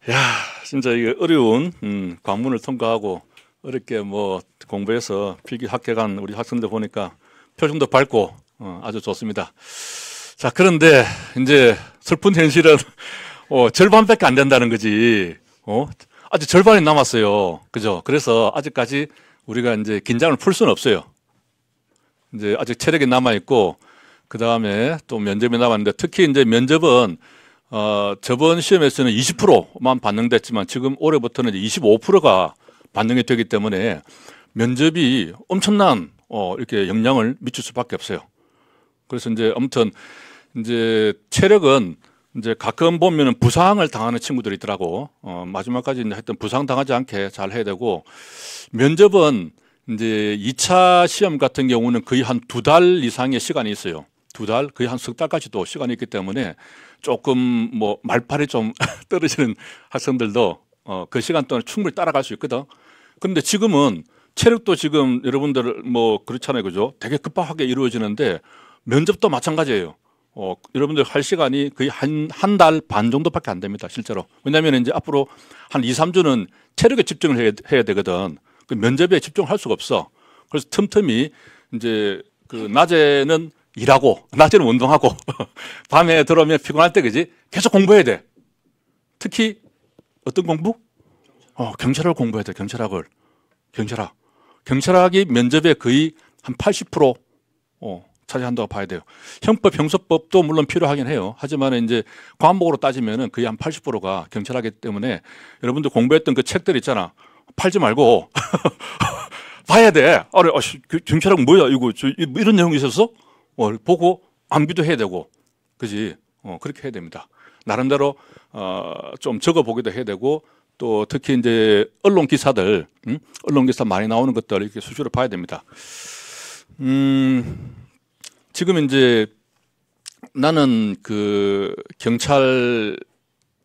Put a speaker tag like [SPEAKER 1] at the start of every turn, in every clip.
[SPEAKER 1] 야, 진짜 이게 어려운 관문을 통과하고 어렵게 뭐 공부해서 필기 합격한 우리 학생들 보니까 표정도 밝고 아주 좋습니다. 자, 그런데 이제 슬픈 현실은 절반밖에 안 된다는 거지. 아직 절반이 남았어요. 그죠? 그래서 아직까지 우리가 이제 긴장을 풀 수는 없어요. 이제 아직 체력이 남아 있고 그 다음에 또 면접이 남았는데 특히 이제 면접은 저번 시험에서는 20%만 반영됐지만 지금 올해부터는 25%가 반영이 되기 때문에 면접이 엄청난 이렇게 영향을 미칠 수밖에 없어요. 그래서 이제 아무튼 이제 체력은 이제 가끔 보면은 부상을 당하는 친구들이 있더라고. 마지막까지 이제 하여튼 부상 당하지 않게 잘 해야 되고 면접은 이제 2차 시험 같은 경우는 거의 한 2달 이상의 시간이 있어요. 2달, 거의 한 석 달까지도 시간이 있기 때문에 조금 뭐 말팔이 좀 떨어지는 학생들도 그 시간 동안 충분히 따라갈 수 있거든. 그런데 지금은 체력도 지금 여러분들 뭐 그렇잖아요. 그죠? 되게 급하게 이루어지는데 면접도 마찬가지예요. 여러분들 할 시간이 거의 한 달 반 정도밖에 안 됩니다. 실제로. 왜냐하면 이제 앞으로 한 2, 3주는 체력에 집중을 해야 되거든. 그 면접에 집중할 수가 없어. 그래서 틈틈이 이제 그 낮에는 일하고 낮에는 운동하고 밤에 들어오면 피곤할 때 그지 계속 공부해야 돼. 특히 어떤 공부? 경찰학을 공부해야 돼. 경찰학. 경찰학이 면접에 거의 한 80% 차지한다고 봐야 돼요. 형법, 형사법도 물론 필요하긴 해요. 하지만 이제 과목으로 따지면은 거의 한 80%가 경찰학이기 때문에 여러분들 공부했던 그 책들 있잖아. 팔지 말고 봐야 돼. 경찰학 뭐야 이거 이런 내용이 있었어? 보고 암기도 해야 되고, 그지? 그렇게 해야 됩니다. 나름대로 좀 적어보기도 해야 되고, 또 특히 이제 언론 기사들, 언론 기사 많이 나오는 것들 이렇게 수시로 봐야 됩니다. 지금 이제 나는 그 경찰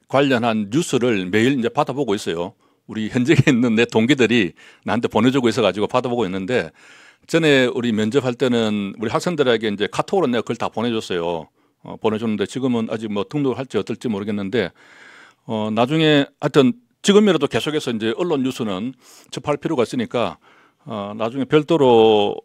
[SPEAKER 1] 관련한 뉴스를 매일 이제 받아보고 있어요. 우리 현직에 있는 내 동기들이 나한테 보내주고 있어가지고 받아보고 있는데. 전에 우리 면접할 때는 우리 학생들에게 이제 카톡으로 내가 그걸 다 보내줬어요. 보내줬는데 지금은 아직 뭐 등록을 할지 어떨지 모르겠는데, 나중에 하여튼 지금이라도 계속해서 이제 언론 뉴스는 접할 필요가 있으니까, 나중에 별도로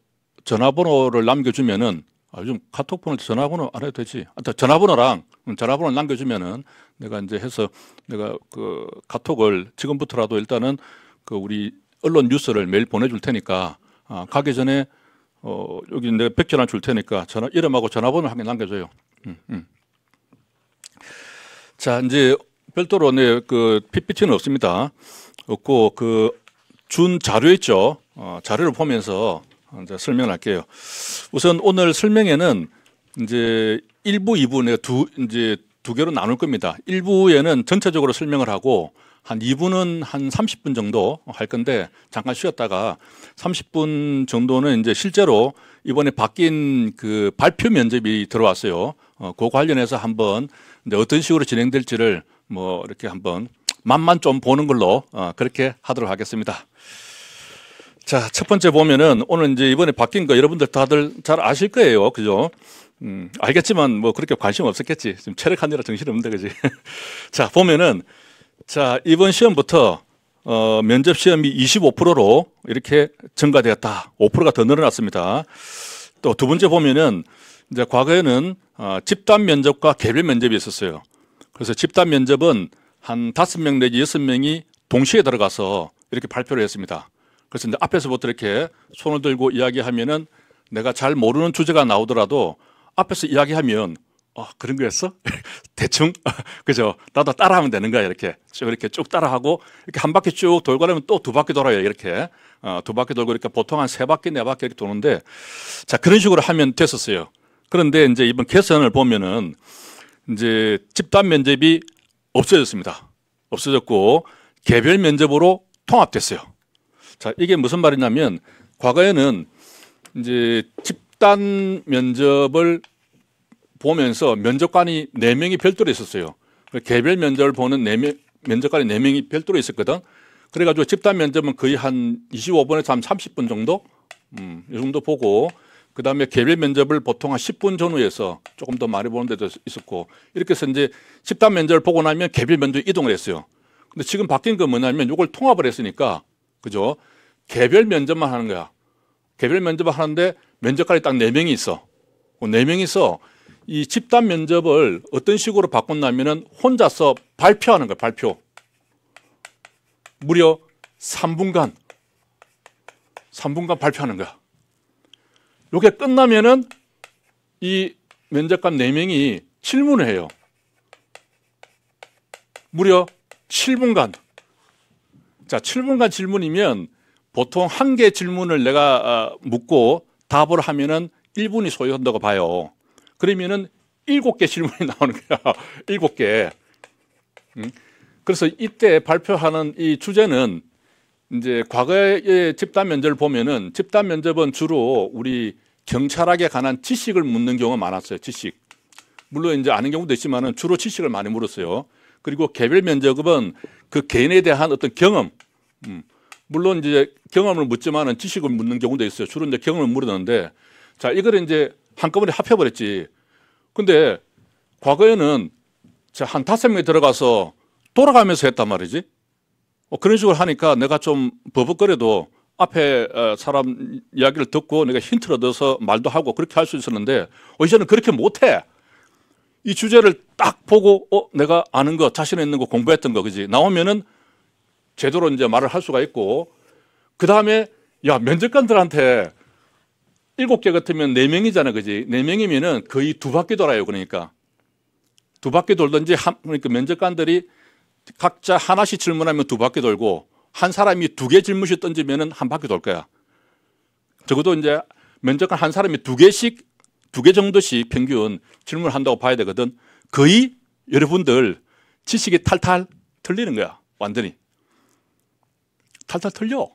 [SPEAKER 1] 전화번호를 남겨주면은, 요즘 카톡 보낼 때 전화번호 안 해도 되지. 하여튼 전화번호를 남겨주면은 내가 이제 해서 내가 그 카톡을 지금부터라도 일단은 그 우리 언론 뉴스를 매일 보내줄 테니까, 가기 전에 여기 내가 백지 하나 줄 테니까 이름하고 전화번호 한 개 남겨줘요. 자, 이제 별도로 그 PPT는 없습니다. 없고 그 준 자료 있죠. 자료를 보면서 이제 설명할게요. 우선 오늘 설명에는 이제 1부, 2부 내가 이제 두 개로 나눌 겁니다. 1부에는 전체적으로 설명을 하고 한 2부는 한 30분 정도 할 건데 잠깐 쉬었다가 30분 정도는 이제 실제로 이번에 바뀐 그 발표 면접이 들어왔어요. 그 관련해서 한번 이제 어떤 식으로 진행될지를 뭐 이렇게 한번 맛만 좀 보는 걸로 그렇게 하도록 하겠습니다. 자, 첫 번째 보면은 오늘 이제 이번에 바뀐 거 여러분들 다들 잘 아실 거예요. 그죠? 알겠지만 뭐 그렇게 관심 없었겠지. 지금 체력하느라 정신이 없는데, 그지? 자, 보면은 자, 이번 시험부터 면접 시험이 25%로 이렇게 증가되었다. 5%가 더 늘어났습니다. 또 두 번째 보면은 이제 과거에는 집단 면접과 개별 면접이 있었어요. 그래서 집단 면접은 한 5명 내지 6명이 동시에 들어가서 이렇게 발표를 했습니다. 그래서 이제 앞에서부터 이렇게 손을 들고 이야기하면은 내가 잘 모르는 주제가 나오더라도 앞에서 이야기하면 그런 거였어? 대충? 그죠? 나도 따라하면 되는 거야. 이렇게 쭉 따라하고 이렇게 한 바퀴 쭉 돌고 나면 또 두 바퀴 돌아요. 이렇게 두 바퀴 돌고 이렇게 보통 한 세 바퀴 네 바퀴 이렇게 도는데, 자, 그런 식으로 하면 됐었어요. 그런데 이제 이번 개선을 보면은 이제 집단 면접이 없어졌습니다. 없어졌고 개별 면접으로 통합됐어요. 자, 이게 무슨 말이냐면 과거에는 이제 집단 면접을 보면서 면접관이 4명이 별도로 있었어요. 개별 면접을 보는 면접관이 4명이 별도로 있었거든. 그래가지고 집단 면접은 거의 한 25분에서 한 30분 정도? 이 정도 보고, 그 다음에 개별 면접을 보통 한 10분 전후에서 조금 더 많이 보는 데도 있었고, 이렇게 해서 이제 집단 면접을 보고 나면 개별 면접 이동을 했어요. 근데 지금 바뀐 건 뭐냐면 이걸 통합을 했으니까, 그죠? 개별 면접만 하는 거야. 개별 면접을 하는데 면접관이 딱 4명이 있어. 4명이서 이 집단 면접을 어떤 식으로 바꿨냐면은 혼자서 발표하는 거야, 발표. 무려 3분간 발표하는 거야. 이게 끝나면은 이 면접관 4명이 질문을 해요. 무려 7분간. 자, 7분간 질문이면 보통 한 개 질문을 내가 묻고 답을 하면은 1분이 소요한다고 봐요. 그러면은 7개 질문이 나오는 거야. 7개. 그래서 이때 발표하는 이 주제는 이제 과거의 집단 면접을 보면은 집단 면접은 주로 우리 경찰학에 관한 지식을 묻는 경우가 많았어요. 지식. 물론 이제 아는 경우도 있지만은 주로 지식을 많이 물었어요. 그리고 개별 면접은 그 개인에 대한 어떤 경험, 물론 이제 경험을 묻지만은 지식을 묻는 경우도 있어요. 주로 이제 경험을 물었는데, 자, 이걸 이제 한꺼번에 합해버렸지. 근데 과거에는 한 5명이 들어가서 돌아가면서 했단 말이지. 그런 식으로 하니까 내가 좀 버벅거려도 앞에 사람 이야기를 듣고 내가 힌트를 얻어서 말도 하고 그렇게 할 수 있었는데, 이제는 그렇게 못해. 이 주제를 딱 보고 내가 아는 거, 자신 있는 거, 공부했던 거, 그지? 나오면은 제대로 이제 말을 할 수가 있고, 그 다음에 야, 면접관들한테 7개 같으면 4명이잖아, 그지? 4명이면은 거의 2바퀴 돌아요. 그러니까 2바퀴 돌든지 그러니까 면접관들이 각자 하나씩 질문하면 2바퀴 돌고, 한 사람이 2개 질문씩 던지면은 1바퀴 돌 거야. 적어도 이제 면접관 한 사람이 2개 정도씩 평균 질문을 한다고 봐야 되거든. 거의 여러분들 지식이 탈탈 틀리는 거야. 완전히 탈탈 틀려.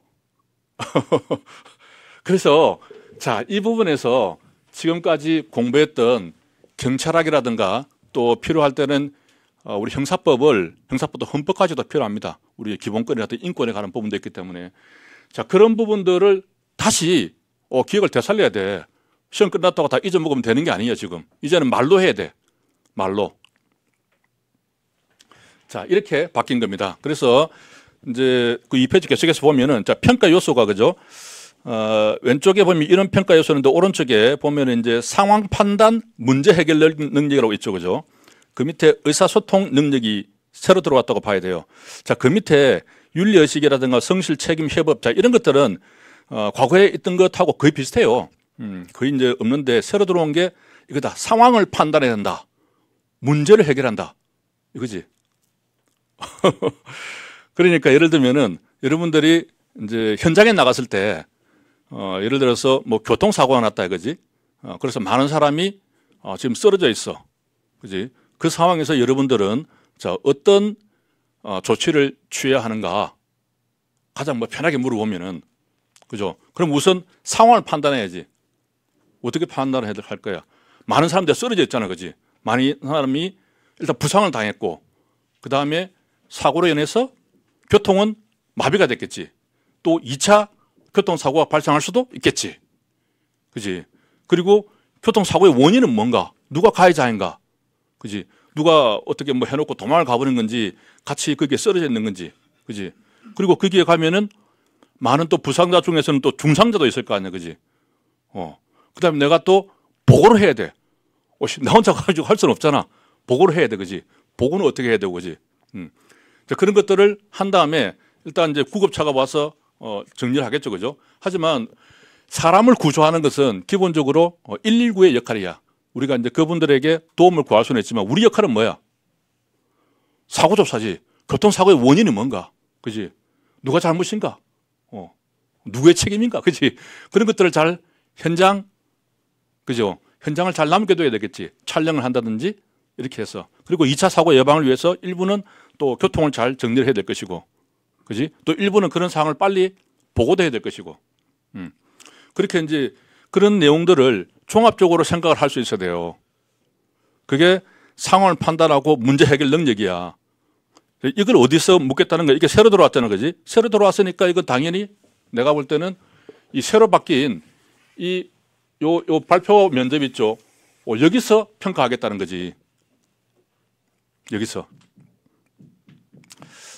[SPEAKER 1] 그래서 자, 이 부분에서 지금까지 공부했던 경찰학이라든가 또 필요할 때는 우리 형사법도 헌법까지도 필요합니다. 우리 기본권이라든 인권에 관한 부분도 있기 때문에, 자, 그런 부분들을 다시 기억을 되살려야 돼. 시험 끝났다고 다 잊어먹으면 되는 게 아니에요. 지금 이제는 말로 해야 돼. 말로. 자, 이렇게 바뀐 겁니다. 그래서 이제 그 2페이지 계속해서 보면은, 자, 평가 요소가, 그죠? 왼쪽에 보면 이런 평가 요소인데, 오른쪽에 보면 이제 상황 판단, 문제 해결 능력이라고 있죠, 그죠? 그 밑에 의사소통 능력이 새로 들어왔다고 봐야 돼요. 자, 그 밑에 윤리의식이라든가 성실, 책임, 협업, 자, 이런 것들은 과거에 있던 것하고 거의 비슷해요. 거의 이제 없는데, 새로 들어온 게 이거다. 상황을 판단해야 한다. 문제를 해결한다. 이거지. 그러니까 예를 들면은 여러분들이 이제 현장에 나갔을 때, 예를 들어서 뭐 교통사고가 났다 이거지. 그래서 많은 사람이 지금 쓰러져 있어. 그지? 그 상황에서 여러분들은 자, 어떤 조치를 취해야 하는가 가장 뭐 편하게 물어보면은, 그죠? 그럼 우선 상황을 판단해야지. 어떻게 판단을 할 거야? 많은 사람들이 쓰러져 있잖아, 그지? 많은 사람이 일단 부상을 당했고, 그 다음에 사고로 인해서 교통은 마비가 됐겠지. 또 2차 교통사고가 발생할 수도 있겠지. 그지? 그리고 교통사고의 원인은 뭔가? 누가 가해자인가? 그지? 누가 어떻게 뭐 해놓고 도망을 가버린 건지, 같이 거기에 쓰러져 있는 건지. 그지? 그리고 거기에 가면은 많은 또 부상자 중에서는 또 중상자도 있을 거 아니야. 그지? 그 다음에 내가 또 보고를 해야 돼. 나 혼자 가지고 할 수는 없잖아. 보고를 해야 돼. 그지? 보고는 어떻게 해야 되고, 그지? 자, 그런 것들을 한 다음에 일단 이제 구급차가 와서 정리를 하겠죠. 그죠? 하지만 사람을 구조하는 것은 기본적으로 119의 역할이야. 우리가 이제 그분들에게 도움을 구할 수는 있지만 우리 역할은 뭐야? 사고조사지. 교통사고의 원인이 뭔가? 그지? 누가 잘못인가? 누구의 책임인가? 그지? 그런 것들을 잘 그죠? 현장을 잘 남겨둬야 되겠지. 촬영을 한다든지 이렇게 해서. 그리고 2차 사고 예방을 위해서 일부는 또 교통을 잘 정리를 해야 될 것이고, 그지? 또 일부는 그런 상황을 빨리 보고도 해야 될 것이고. 그렇게 이제 그런 내용들을 종합적으로 생각을 할 수 있어야 돼요. 그게 상황을 판단하고 문제 해결 능력이야. 이걸 어디서 묻겠다는 거야? 이게 새로 들어왔잖아, 그지? 새로 들어왔으니까 이건 당연히 내가 볼 때는 이 새로 바뀐 요 발표 면접 있죠? 여기서 평가하겠다는 거지. 여기서.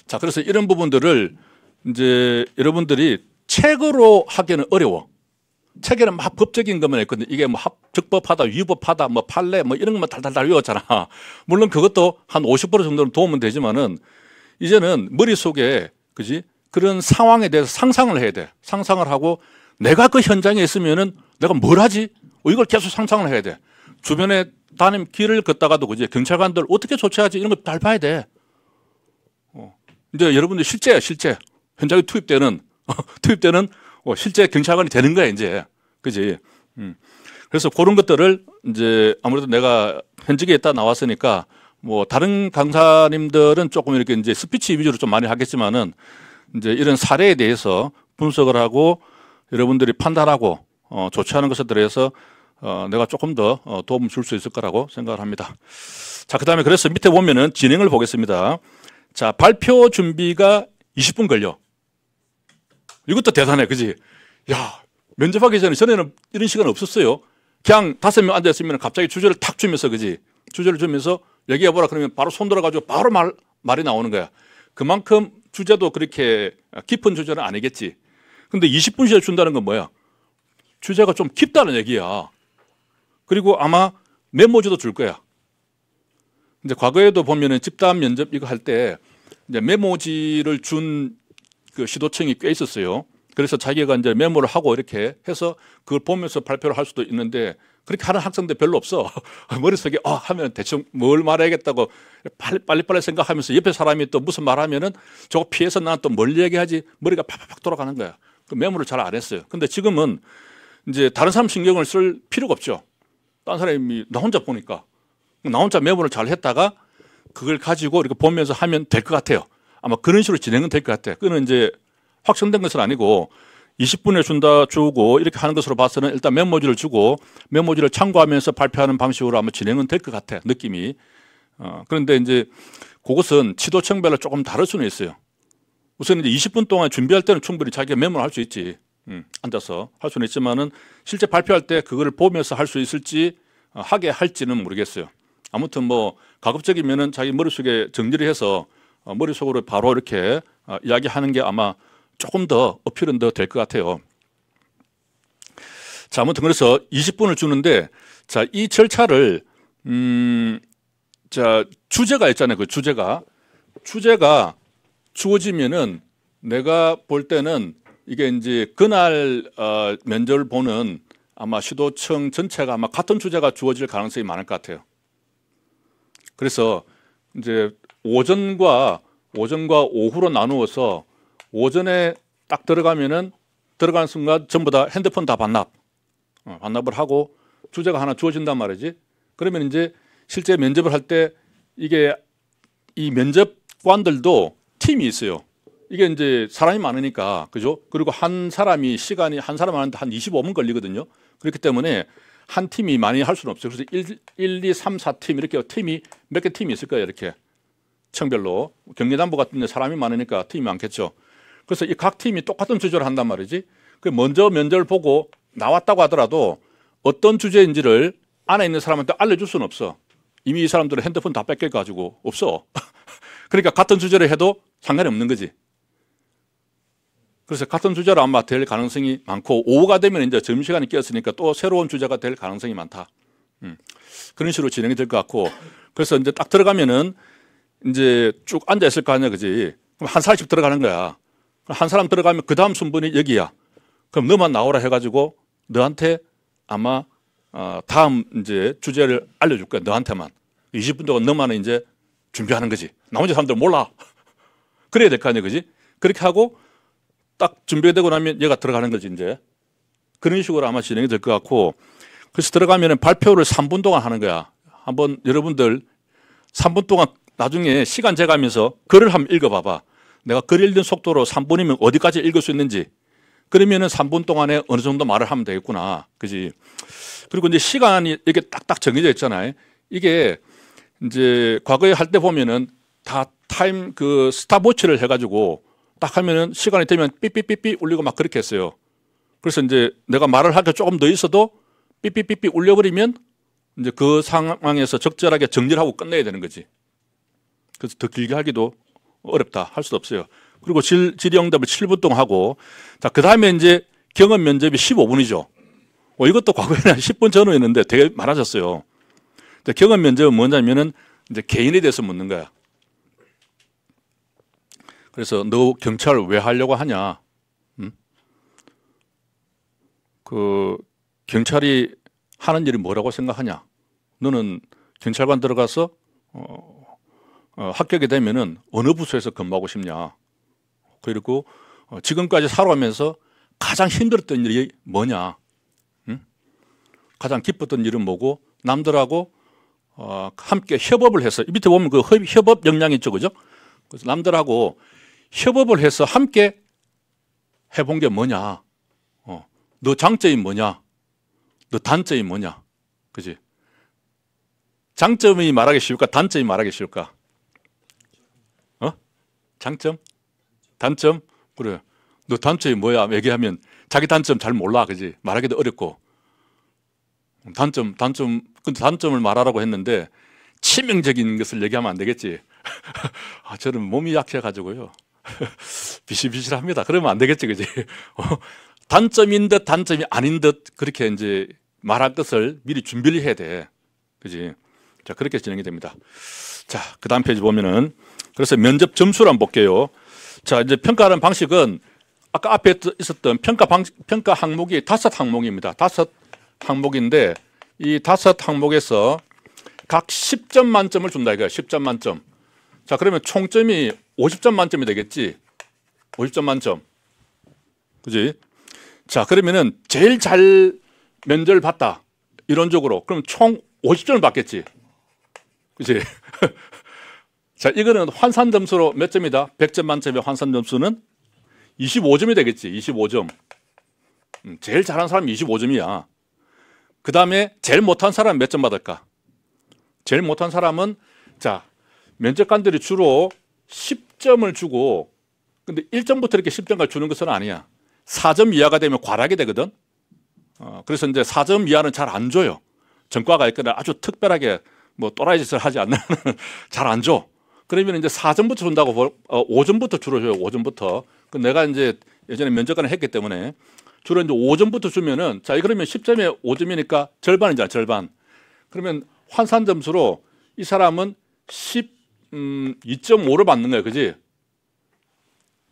[SPEAKER 1] 자, 그래서 이런 부분들을 이제 여러분들이 책으로 하기는 어려워. 책에는 막 법적인 것만 있거든요. 이게 뭐 적법하다, 위법하다, 뭐 판례, 뭐 이런 것만 달달달 외웠잖아. 물론 그것도 한 50% 정도는 도움은 되지만은 이제는 머릿속에, 그지? 그런 상황에 대해서 상상을 해야 돼. 상상을 하고 내가 그 현장에 있으면은 내가 뭘 하지? 이걸 계속 상상을 해야 돼. 주변에 길을 걷다가도, 그지? 경찰관들 어떻게 조치하지? 이런 거 잘 봐야 돼. 이제 여러분들 실제 현장에 투입되는 실제 경찰관이 되는 거야, 이제. 그지? 그래서 그런 것들을 이제 아무래도 내가 현직에 있다 나왔으니까 뭐 다른 강사님들은 조금 이렇게 이제 스피치 위주로 좀 많이 하겠지만은 이제 이런 사례에 대해서 분석을 하고 여러분들이 판단하고 조치하는 것에 대해서 내가 조금 더 도움을 줄 수 있을 거라고 생각을 합니다. 자, 그 다음에 그래서 밑에 보면은 진행을 보겠습니다. 자, 발표 준비가 20분 걸려. 이것도 대단해, 그지? 야, 면접하기 전에는 이런 시간 없었어요. 그냥 5명 앉아있으면 갑자기 주제를 탁 주면서, 그지? 주제를 주면서 얘기해보라 그러면 바로 손 들어가지고 바로 말이 나오는 거야. 그만큼 주제도 그렇게 깊은 주제는 아니겠지. 근데 20분씩 준다는 건 뭐야? 주제가 좀 깊다는 얘기야. 그리고 아마 메모지도 줄 거야. 이제 과거에도 보면은 집단 면접 이거 할 때 이제 메모지를 준 그 시도청이 꽤 있었어요. 그래서 자기가 이제 메모를 하고 이렇게 해서 그걸 보면서 발표를 할 수도 있는데 그렇게 하는 학생들 별로 없어. 머릿속에 하면 대충 뭘 말해야겠다고 빨리빨리 생각하면서 옆에 사람이 또 무슨 말하면은 저거 피해서 난 또 뭘 얘기하지 머리가 팍팍 돌아가는 거야. 그 메모를 잘 안 했어요. 근데 지금은 이제 다른 사람 신경을 쓸 필요가 없죠. 다른 사람이 나 혼자 보니까 나 혼자 메모를 잘 했다가 그걸 가지고 이렇게 보면서 하면 될 것 같아요. 아마 그런 식으로 진행은 될 것 같아요. 그는 이제 확정된 것은 아니고 20분에 주고 이렇게 하는 것으로 봐서는 일단 메모지를 주고 메모지를 참고하면서 발표하는 방식으로 아마 진행은 될 것 같아, 느낌이. 그런데 이제 그것은 지도청별로 조금 다를 수는 있어요. 우선 이제 20분 동안 준비할 때는 충분히 자기가 메모를 할 수 있지. 앉아서 할 수는 있지만은 실제 발표할 때 그거를 보면서 할 수 있을지 하게 할지는 모르겠어요. 아무튼 뭐 가급적이면은 자기 머릿속에 정리를 해서 머릿속으로 바로 이렇게 이야기하는 게 아마 조금 더 어필은 더 될 것 같아요. 자, 아무튼 그래서 20분을 주는데 자, 이 절차를 자, 주제가 있잖아요. 그 주제가 주어지면은 내가 볼 때는 이게 이제 그날 면접을 보는 아마 시도청 전체가 아마 같은 주제가 주어질 가능성이 많을 것 같아요. 그래서 이제 오전과 오후로 나누어서 오전에 딱 들어가면은 들어가는 순간 전부 다 핸드폰 다 반납을 하고 주제가 하나 주어진단 말이지. 그러면 이제 실제 면접을 할 때 이게 이 면접관들도 팀이 있어요. 이게 이제 사람이 많으니까, 그죠? 그리고 한 사람이 시간이 한 사람 하는데 한 25분 걸리거든요. 그렇기 때문에 한 팀이 많이 할 수는 없어요. 그래서 1, 2, 3, 4팀 이렇게 팀이 몇 개 팀이 있을 거예요. 이렇게 청별로 경리단부 같은 데 사람이 많으니까 팀이 많겠죠. 그래서 이 각 팀이 똑같은 주제를 한단 말이지. 그 먼저 면접을 보고 나왔다고 하더라도 어떤 주제인지를 안에 있는 사람한테 알려줄 수는 없어. 이미 이 사람들은 핸드폰 다 뺏겨가지고 없어. 그러니까 같은 주제를 해도 상관이 없는 거지. 그래서 같은 주제로 아마 될 가능성이 많고 오후가 되면 이제 점심시간이 끼었으니까 또 새로운 주제가 될 가능성이 많다. 그런 식으로 진행이 될 것 같고 그래서 이제 딱 들어가면은 이제 쭉 앉아 있을 거 아니야, 그지? 그럼 한 사람씩 들어가는 거야. 한 사람 들어가면 그 다음 순번이 여기야. 그럼 너만 나오라 해가지고 너한테 아마 다음 이제 주제를 알려줄 거야. 너한테만 20분 동안 너만 이제 준비하는 거지. 나머지 사람들 몰라. 그래야 될 거 아니야, 그지? 그렇게 하고 딱 준비되고 나면 얘가 들어가는 거지 이제. 그런 식으로 아마 진행이 될 것 같고 그래서 들어가면 발표를 3분 동안 하는 거야. 한번 여러분들 3분 동안 나중에 시간 재가면서 글을 한번 읽어봐봐. 내가 글 읽는 속도로 3분이면 어디까지 읽을 수 있는지. 그러면은 3분 동안에 어느 정도 말을 하면 되겠구나. 그지? 그리고 이제 시간이 이렇게 딱딱 정해져 있잖아요. 이게 이제 과거에 할 때 보면은 다 타임 그 스탑워치를 해가지고 딱 하면은 시간이 되면 삐삐삐삐 울리고 막 그렇게 했어요. 그래서 이제 내가 말을 하기 조금 더 있어도 삐삐삐삐 울려버리면 이제 그 상황에서 적절하게 정리를 하고 끝내야 되는 거지. 그래서 더 길게 하기도 어렵다 할 수도 없어요. 그리고 질의응답을 7분 동안 하고, 자, 그 다음에 이제 경험 면접이 15분이죠. 이것도 과거에는 10분 전후였는데 되게 많아졌어요. 경험 면접은 뭐냐면은 이제 개인에 대해서 묻는 거야. 그래서 너 경찰을 왜 하려고 하냐? 그 경찰이 하는 일이 뭐라고 생각하냐? 너는 경찰관 들어가서 합격이 되면은 어느 부서에서 근무하고 싶냐? 그리고 지금까지 살아가면서 가장 힘들었던 일이 뭐냐? 가장 기뻤던 일은 뭐고 남들하고 함께 협업을 해서 밑에 보면 그 협업 역량이 있죠, 그죠? 그래서 남들하고 협업을 해서 함께 해본 게 뭐냐? 너 장점이 뭐냐? 너 단점이 뭐냐? 그지? 장점이 말하기 쉬울까? 단점이 말하기 쉬울까? 장점? 단점? 그래. 너 단점이 뭐야? 얘기하면 자기 단점 잘 몰라, 그지? 말하기도 어렵고. 단점, 근데 단점을 말하라고 했는데 치명적인 것을 얘기하면 안 되겠지. 저는 몸이 약해가지고요. 비실비실합니다. 그러면 안 되겠지, 그지? 단점인 듯 단점이 아닌 듯 그렇게 이제 말할 것을 미리 준비를 해야 돼. 그지? 자, 그렇게 진행이 됩니다. 자, 그 다음 페이지 보면은 그래서 면접 점수를 한번 볼게요. 자, 이제 평가하는 방식은 아까 앞에 있었던 평가 항목이 5항목입니다. 5항목인데 이 5항목에서 각 10점 만점을 준다 이거야. 10점 만점. 자, 그러면 총점이 50점 만점이 되겠지. 50점 만점. 그지? 자, 그러면은 제일 잘 면접을 봤다. 이론적으로. 그럼 총 50점을 받겠지. 그지? 자, 이거는 환산 점수로 몇 점이다? 100점 만점의 환산 점수는 25점이 되겠지. 25점. 제일 잘한 사람이 25점이야. 그 다음에 제일 못한 사람은 몇 점 받을까? 제일 못한 사람은 자, 면접관들이 주로 10점을 주고 근데 1점부터 이렇게 10점까지 주는 것은 아니야. 4점 이하가 되면 과락이 되거든. 그래서 이제 4점 이하는 잘 안 줘요. 전과가 있거나 아주 특별하게 뭐 또라이 짓을 하지 않는 잘 안 줘. 그러면 이제 4점부터 준다고 5점부터 주로 줘요. 5점부터. 내가 이제 예전에 면접관을 했기 때문에 주로 이제 5점부터 주면은 자, 그러면 10점에 5점이니까 절반이잖아, 절반. 그러면 환산 점수로 이 사람은 2.5를 받는 거예요. 그지?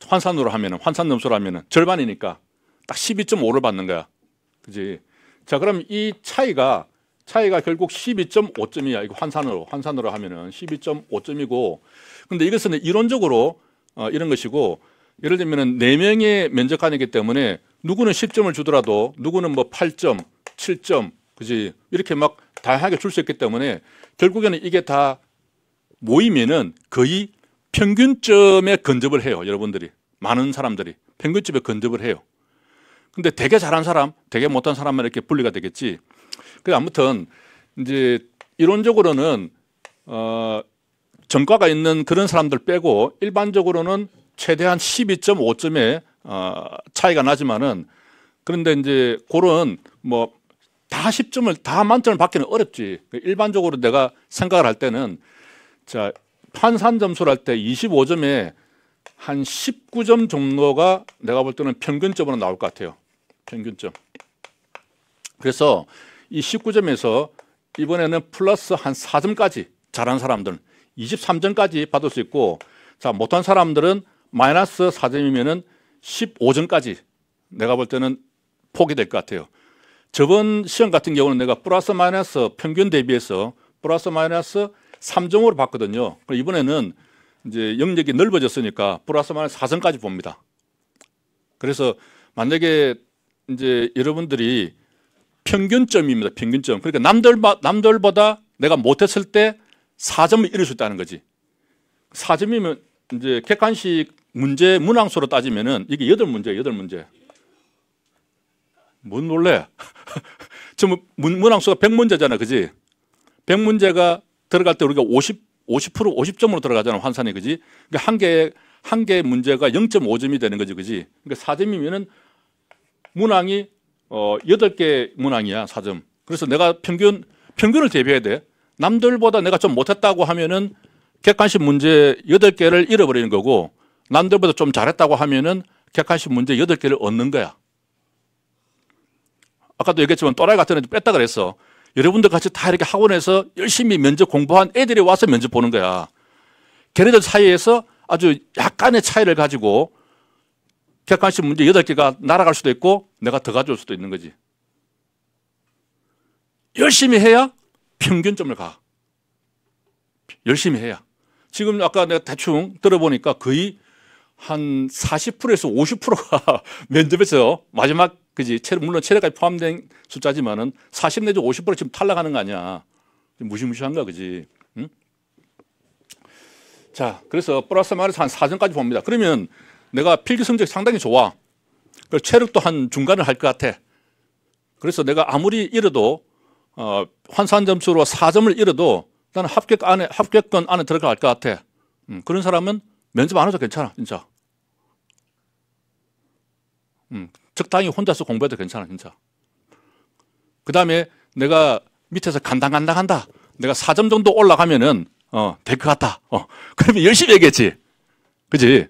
[SPEAKER 1] 환산으로 하면은, 환산 점수로 하면은 절반이니까 딱 12.5를 받는 거야. 그지? 자, 그럼 이 차이가 결국 12.5점이야. 이거 환산으로 하면은 12.5점이고. 근데 이것은 이론적으로 이런 것이고, 예를 들면은 4명의 면접관이기 때문에 누구는 10점을 주더라도 누구는 뭐 8점, 7점, 그지? 이렇게 막 다양하게 줄 수 있기 때문에 결국에는 이게 다 모이면은 거의 평균점에 근접을 해요. 여러분들이. 많은 사람들이 평균점에 근접을 해요. 근데 되게 잘한 사람, 되게 못한 사람만 이렇게 분리가 되겠지. 그래서 아무튼 이제 이론적으로는 전과가 있는 그런 사람들 빼고 일반적으로는 최대한 12.5점의 차이가 나지만은 그런데 이제 그런 뭐 다 10점을 다 만점을 받기는 어렵지. 일반적으로 내가 생각을 할 때는 자, 환산 점수를 할 때 25점에 한 19점 정도가 내가 볼 때는 평균점으로 나올 것 같아요. 평균점. 그래서 이 19점에서 이번에는 플러스 한 4점까지 잘한 사람들은 23점까지 받을 수 있고, 자, 못한 사람들은 마이너스 4점이면은 15점까지 내가 볼 때는 폭이 될 것 같아요. 저번 시험 같은 경우는 내가 플러스 마이너스 평균 대비해서 플러스 마이너스 3점으로 봤거든요. 이번에는 이제 영역이 넓어졌으니까 플러스 마이너스 4점까지 봅니다. 그래서 만약에 이제 여러분들이 평균점입니다. 평균점. 그러니까 남들보다 내가 못했을 때 4점을 이룰 수 있다는 거지. 4점이면 이제 객관식 문제 문항수로 따지면은 이게 8문제. 뭔 놀래? 지금 문항수가 100문제잖아. 그지? 100문제가 들어갈 때 우리가 50점으로 들어가잖아. 환산이. 그지? 그러니까 한 개 문제가 0.5점이 되는 거지. 그지? 그러니까 4점이면은 문항이 8개 문항이야. 4점. 그래서 내가 평균을 대비해야 돼. 남들보다 내가 좀 못했다고 하면은 객관식 문제 8개를 잃어버리는 거고 남들보다 좀 잘했다고 하면은 객관식 문제 8개를 얻는 거야. 아까도 얘기했지만 또라이 같은 애들 뺐다 그랬어. 여러분들 같이 다 이렇게 학원에서 열심히 면접 공부한 애들이 와서 면접 보는 거야. 걔네들 사이에서 아주 약간의 차이를 가지고 객관식 문제 8개가 날아갈 수도 있고 내가 더 가져올 수도 있는 거지. 열심히 해야 평균점을 가. 열심히 해야. 지금 아까 내가 대충 들어보니까 거의 한 40%에서 50%가 면접에서 마지막 그지 물론 체력까지 포함된 숫자지만은 40 내지 50% 지금 탈락하는 거 아니야. 무시무시한 거야, 그지? 응? 자, 그래서 플러스 마이너스 한 4점까지 봅니다. 그러면 내가 필기 성적이 상당히 좋아. 그리고 체력도 한 중간을 할 것 같아. 그래서 내가 아무리 잃어도 환산 점수로 4점을 잃어도 나는 합격권 안에 들어갈 것 같아. 그런 사람은 면접 안 해도 괜찮아, 진짜. 적당히 혼자서 공부해도 괜찮아, 진짜. 그 다음에 내가 밑에서 간당간당한다. 내가 4점 정도 올라가면은 될 것 같다. 그러면 열심히 얘기했지, 그지?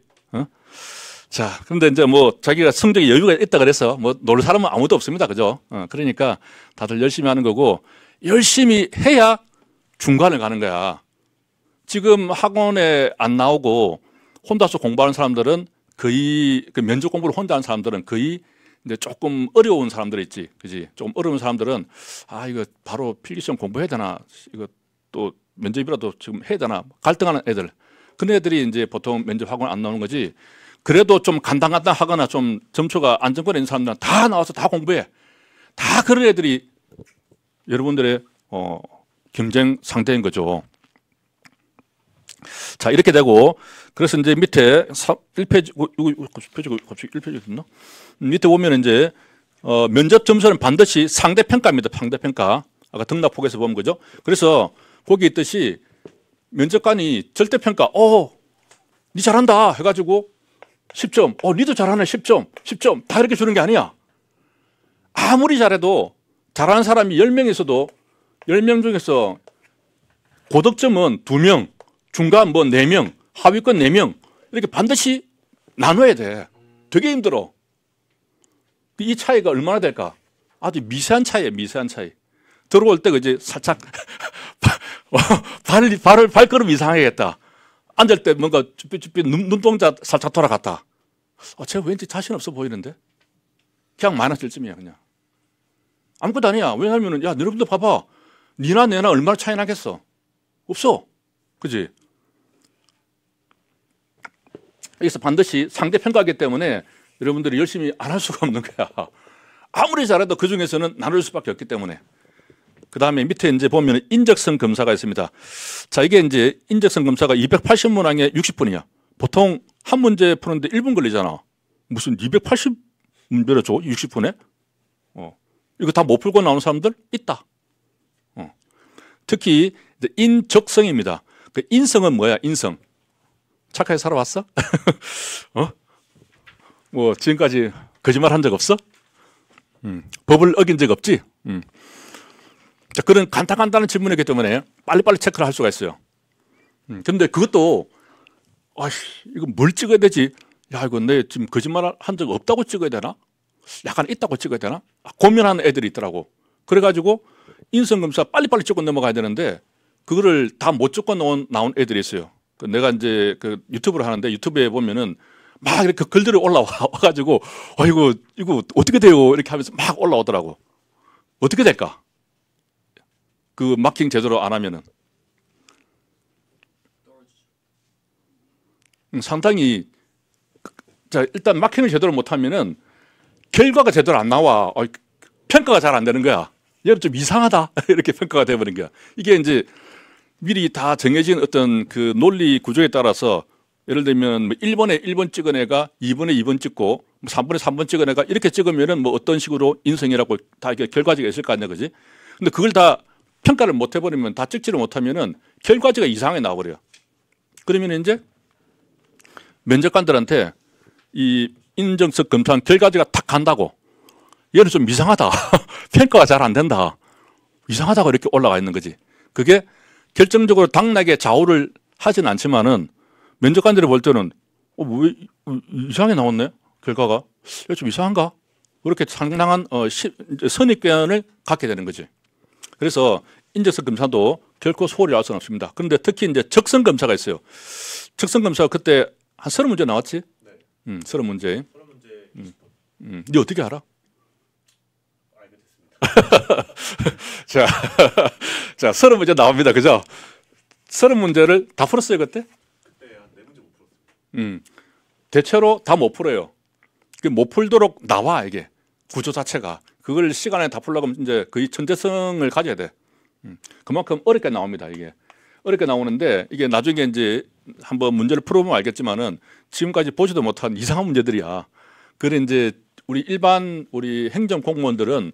[SPEAKER 1] 자, 그런데 이제 뭐 자기가 성적에 여유가 있다 그래서 뭐 놀 사람은 아무도 없습니다, 그죠? 그러니까 다들 열심히 하는 거고 열심히 해야 중간을 가는 거야. 지금 학원에 안 나오고 혼자서 공부하는 사람들은 거의 그 면접 공부를 혼자 하는 사람들은 거의 이제 조금 어려운 사람들 있지, 그지? 좀 어려운 사람들은 이거 바로 필기시험 공부해야 되나? 이거 또 면접이라도 지금 해야 되나? 갈등하는 애들. 그런 애들이 이제 보통 면접 학원 안 나오는 거지. 그래도 좀 간당간당하거나 좀 점수가 안정권에 있는 사람들은 다 나와서 다 공부해. 다 그런 애들이 여러분들의 경쟁 상대인 거죠. 자, 이렇게 되고 그래서 이제 밑에 1페이지 갑자기 1페이지 됐나? 밑에 보면 이제 면접 점수는 반드시 상대평가입니다. 상대평가. 아까 등락폭에서 보면 그죠? 그래서 거기 있듯이 면접관이 절대평가 니 잘한다 해가지고 10점, 니도 잘하네 10점 다 이렇게 주는 게 아니야. 아무리 잘해도 잘하는 사람이 10명에서도 10명 중에서 고득점은 2명, 중간 뭐 4명, 하위권 4명 이렇게 반드시 나눠야 돼. 되게 힘들어. 이 차이가 얼마나 될까? 아주 미세한 차이예요, 미세한 차이. 들어올 때 이제 살짝 발걸음 이상하게 했다. 앉을 때 뭔가 쭈삣쭈삣 눈동자 살짝 돌아갔다. 쟤 왠지 자신 없어 보이는데? 그냥 마이너스 1점이야, 그냥. 아무것도 아니야. 왜냐하면, 야, 여러분들 봐봐. 니나 내나 얼마나 차이 나겠어? 없어. 그지? 여기서 반드시 상대평가하기 때문에 여러분들이 열심히 안 할 수가 없는 거야. 아무리 잘해도 그 중에서는 나눌 수밖에 없기 때문에. 그 다음에 밑에 이제 보면 인적성 검사가 있습니다. 자, 이게 이제 인적성 검사가 280문항에 60분이야. 보통 한 문제 푸는데 1분 걸리잖아. 무슨 280문제를 줘? 60분에? 이거 다 못 풀고 나오는 사람들 있다. 특히 인적성입니다. 그 인성은 뭐야? 인성. 착하게 살아왔어? 뭐 지금까지 거짓말 한 적 없어? 법을 어긴 적 없지? 자, 그런 간단한 질문이기 때문에 빨리빨리 체크를 할 수가 있어요. 근데 그것도 이거 뭘 찍어야 되지? 야, 이거 내 지금 거짓말 한 적 없다고 찍어야 되나? 약간 있다고 찍어야 되나? 고민하는 애들이 있더라고. 그래가지고 인성검사 빨리빨리 찍고 넘어가야 되는데 그거를 다 못 찍고 나온 애들이 있어요. 내가 이제 그 유튜브를 하는데 유튜브에 보면은 막 이렇게 글들이 올라와가지고 이거 어떻게 돼요? 이렇게 하면서 막 올라오더라고. 어떻게 될까? 그 마킹 제대로 안 하면은 상당히 자, 일단 마킹을 제대로 못 하면은 결과가 제대로 안 나와. 평가가 잘 안 되는 거야. 얘는 좀 이상하다. 이렇게 평가가 돼버린 거야. 이게 이제 미리 다 정해진 어떤 그 논리 구조에 따라서 예를 들면 뭐 1번에 1번 찍은 애가 2번에 2번 찍고 3번에 3번 찍은 애가 이렇게 찍으면은 뭐 어떤 식으로 인성이라고 다 이렇게 결과지가 있을 거 아니야, 그지? 근데 그걸 다 평가를 못 해버리면 다 찍지를 못하면은 결과지가 이상하게 나와버려. 그러면 이제 면접관들한테 이 인정성 검사한 결과지가 탁 간다고. 얘는 좀 이상하다. 평가가 잘 안 된다. 이상하다고 이렇게 올라가 있는 거지. 그게 결정적으로 당락에 좌우를 하진 않지만은 면접관들이 볼 때는 왜 이상하게 나왔네 결과가 좀 이상한가 그렇게 상당한 선입견을 갖게 되는 거지. 그래서 인적성 검사도 결코 소홀히 할 수는 없습니다. 그런데 특히 이제 적성 검사가 있어요. 적성 검사가 그때 한 30문제 나왔지? 네. 30문제. 30문제. 네 어떻게 알아? 알게 됐습니다. 자, 30문제 나옵니다. 그죠? 30문제를 다 풀었어요, 그때?
[SPEAKER 2] 그때 한 4문제 못 풀었어요.
[SPEAKER 1] 대체로 다 못 풀어요. 못 풀도록 나와, 이게. 구조 자체가. 그걸 시간에 다 풀려면 이제 거의 천재성을 가져야 돼. 그만큼 어렵게 나옵니다, 이게. 어렵게 나오는데 이게 나중에 이제 한번 문제를 풀어보면 알겠지만은 지금까지 보지도 못한 이상한 문제들이야. 그래 이제 우리 일반 우리 행정 공무원들은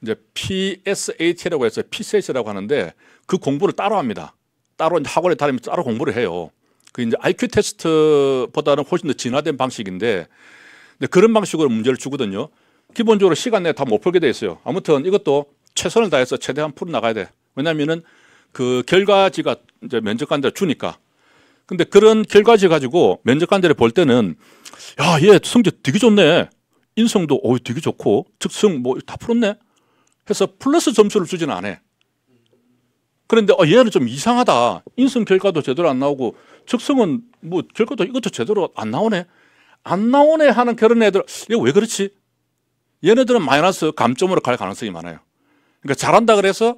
[SPEAKER 1] 이제 PSAT라고 해서 PSAT라고 하는데 그 공부를 따로 합니다. 따로 학원에 다니면서 따로 공부를 해요. 그 이제 IQ 테스트보다는 훨씬 더 진화된 방식인데 근데 그런 방식으로 문제를 주거든요. 기본적으로 시간 내에 다 못 풀게 돼 있어요. 아무튼 이것도 최선을 다해서 최대한 풀어 나가야 돼. 왜냐하면은 그 결과지가 이제 면접관들 주니까. 근데 그런 결과지 가지고 면접관들이 볼 때는 야, 얘 성적 되게 좋네. 인성도 되게 좋고 즉성 뭐 다 풀었네. 해서 플러스 점수를 주지는 않아. 그런데 얘는 좀 이상하다. 인성 결과도 제대로 안 나오고 즉성은 뭐 결과도 이것도 제대로 안 나오네. 안 나오네 하는 그런 애들 이거 왜 그렇지? 얘네들은 마이너스 감점으로 갈 가능성이 많아요. 그러니까 잘한다 그래서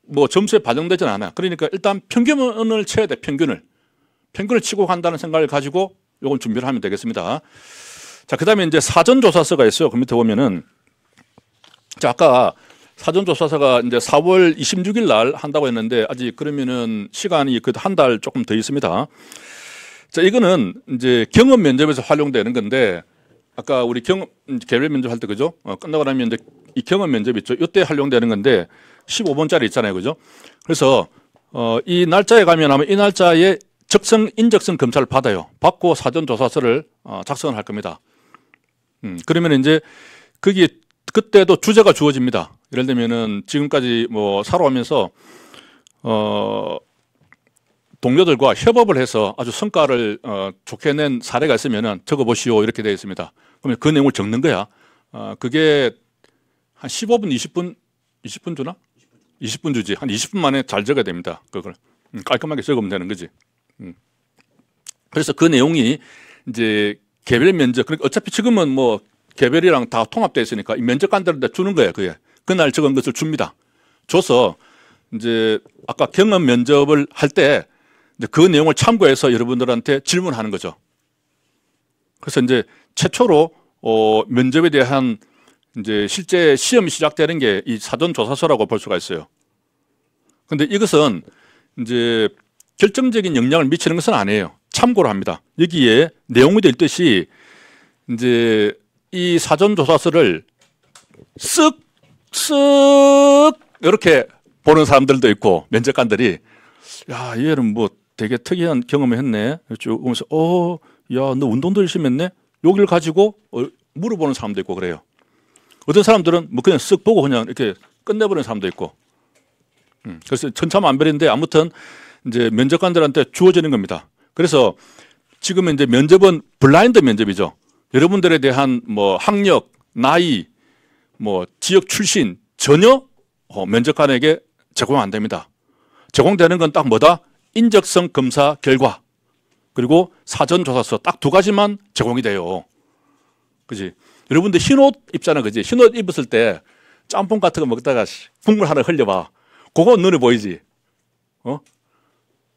[SPEAKER 1] 뭐 점수에 반영되지는 않아요. 그러니까 일단 평균을 쳐야 돼. 평균을 치고 간다는 생각을 가지고 요건 준비를 하면 되겠습니다. 자, 그다음에 이제 사전조사서가 있어요. 그 밑에 보면은 자, 아까 사전조사서가 이제 4월 26일 날 한다고 했는데 아직 그러면은 시간이 그 한 달 조금 더 있습니다. 자, 이거는 이제 경험 면접에서 활용되는 건데 아까 우리 개별 면접 할 때 그죠? 끝나고 나면 이제 이 경험 면접 있죠. 이때 활용되는 건데 15번짜리 있잖아요. 그죠? 그래서 이 날짜에 가면 아마 이 날짜에 적성 인적성 검사를 받아요. 받고 사전조사서를 작성을 할 겁니다. 그러면 이제 거기 그때도 주제가 주어집니다. 예를 들면은 지금까지 뭐 살아오면서 동료들과 협업을 해서 아주 성과를 좋게 낸 사례가 있으면은 적어보시오 이렇게 되어 있습니다. 그러면 그 내용을 적는 거야. 그게 한 15분, 20분 주나? 20분 주지. 한 20분 만에 잘 적어야 됩니다. 그걸 깔끔하게 적으면 되는 거지. 그래서 그 내용이 이제 개별 면접. 그러니까 어차피 지금은 뭐 개별이랑 다 통합되어 있으니까 이 면접관들한테 주는 거예요. 그게 그날 적은 것을 줍니다. 줘서 이제 아까 경험 면접을 할 때 그 내용을 참고해서 여러분들한테 질문하는 거죠. 그래서 이제 최초로 면접에 대한 이제 실제 시험이 시작되는 게 이 사전조사서라고 볼 수가 있어요. 그런데 이것은 이제 결정적인 영향을 미치는 것은 아니에요. 참고로 합니다. 여기에 내용이 될 듯이 이제 이 사전조사서를 쓱쓱 이렇게 보는 사람들도 있고 면접관들이 야, 얘는 뭐 되게 특이한 경험을 했네. 쭉 보면서 야, 너 운동도 열심히 했네. 여기를 가지고 물어보는 사람도 있고 그래요. 어떤 사람들은 뭐 그냥 쓱 보고 그냥 이렇게 끝내버리는 사람도 있고. 그래서 천차만별인데 아무튼 이제 면접관들한테 주어지는 겁니다. 그래서 지금 이제 면접은 블라인드 면접이죠. 여러분들에 대한 뭐 학력, 나이, 뭐 지역 출신 전혀 면접관에게 제공 안 됩니다. 제공되는 건 딱 뭐다? 인적성 검사 결과 그리고 사전조사서 딱 두 가지만 제공이 돼요. 그지? 여러분들 흰옷 입잖아, 그지? 흰옷 입었을 때 짬뽕 같은 거 먹다가 국물 하나 흘려봐. 그거 눈에 보이지?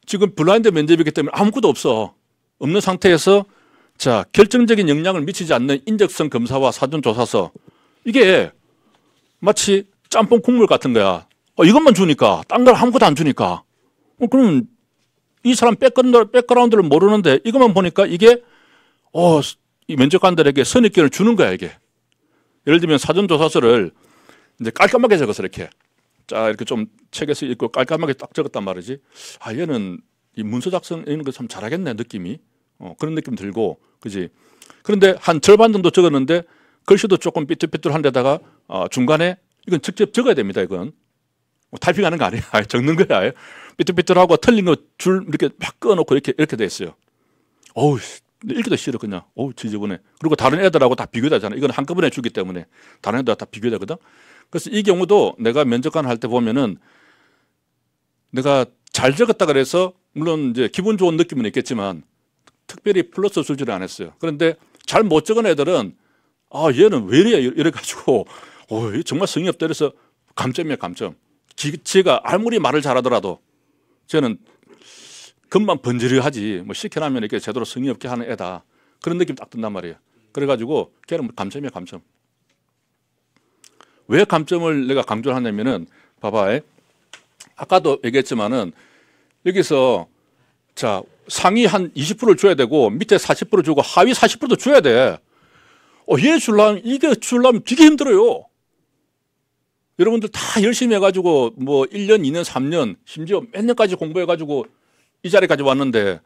[SPEAKER 1] 지금 블라인드 면접이기 때문에 아무것도 없어. 없는 상태에서 자, 결정적인 영향을 미치지 않는 인적성 검사와 사전조사서 이게 마치 짬뽕 국물 같은 거야. 이것만 주니까 딴 걸 아무것도 안 주니까 그러면 이 사람 백그라운드를 모르는데 이것만 보니까 이게 이 면접관들에게 선입견을 주는 거야 이게. 예를 들면 사전조사서를 이제 깔끔하게 적어서 이렇게 자 이렇게 좀 책에서 읽고 깔끔하게 딱 적었단 말이지. 얘는 이 문서 작성 이런 거 참 잘하겠네 느낌이. 그런 느낌 들고 그지. 그런데 한 절반 정도 적었는데 글씨도 조금 삐뚤삐뚤한 데다가 중간에 이건 직접 적어야 됩니다. 이건 타이핑하는 거 아니야. 적는 거야. 삐뚤삐뚤하고 틀린 거 줄 이렇게 막 끊어놓고 이렇게 돼 있어요. 어우, 읽기도 싫어 그냥. 어우, 지저분해. 그리고 다른 애들하고 다 비교되잖아. 이건 한꺼번에 주기 때문에 다른 애들하고 다 비교되거든. 그래서 이 경우도 내가 면접관 할 때 보면은 내가 잘 적었다 그래서 물론 이제 기분 좋은 느낌은 있겠지만 특별히 플러스 줄지를 안 했어요. 그런데 잘 못 적은 애들은 아, 얘는 왜 이래 이래가지고 정말 성의 없다 그래서 감점이야, 감점. 지가 아무리 말을 잘하더라도 저는 금방 번지르하지 뭐 시켜나면 이렇게 제대로 성의 없게 하는 애다. 그런 느낌이 딱 든단 말이에요. 그래가지고 걔는 감점이야, 감점. 왜 감점을 내가 강조를 하냐면은 봐봐. 아까도 얘기했지만은 여기서 자 상위 한 20%를 줘야 되고 밑에 40% 주고 하위 40%도 줘야 돼. 얘 줄라면 이게 줄라면 되게 힘들어요. 여러분들 다 열심히 해가지고 뭐 1년, 2년, 3년 심지어 몇 년까지 공부해가지고 이 자리까지 왔는데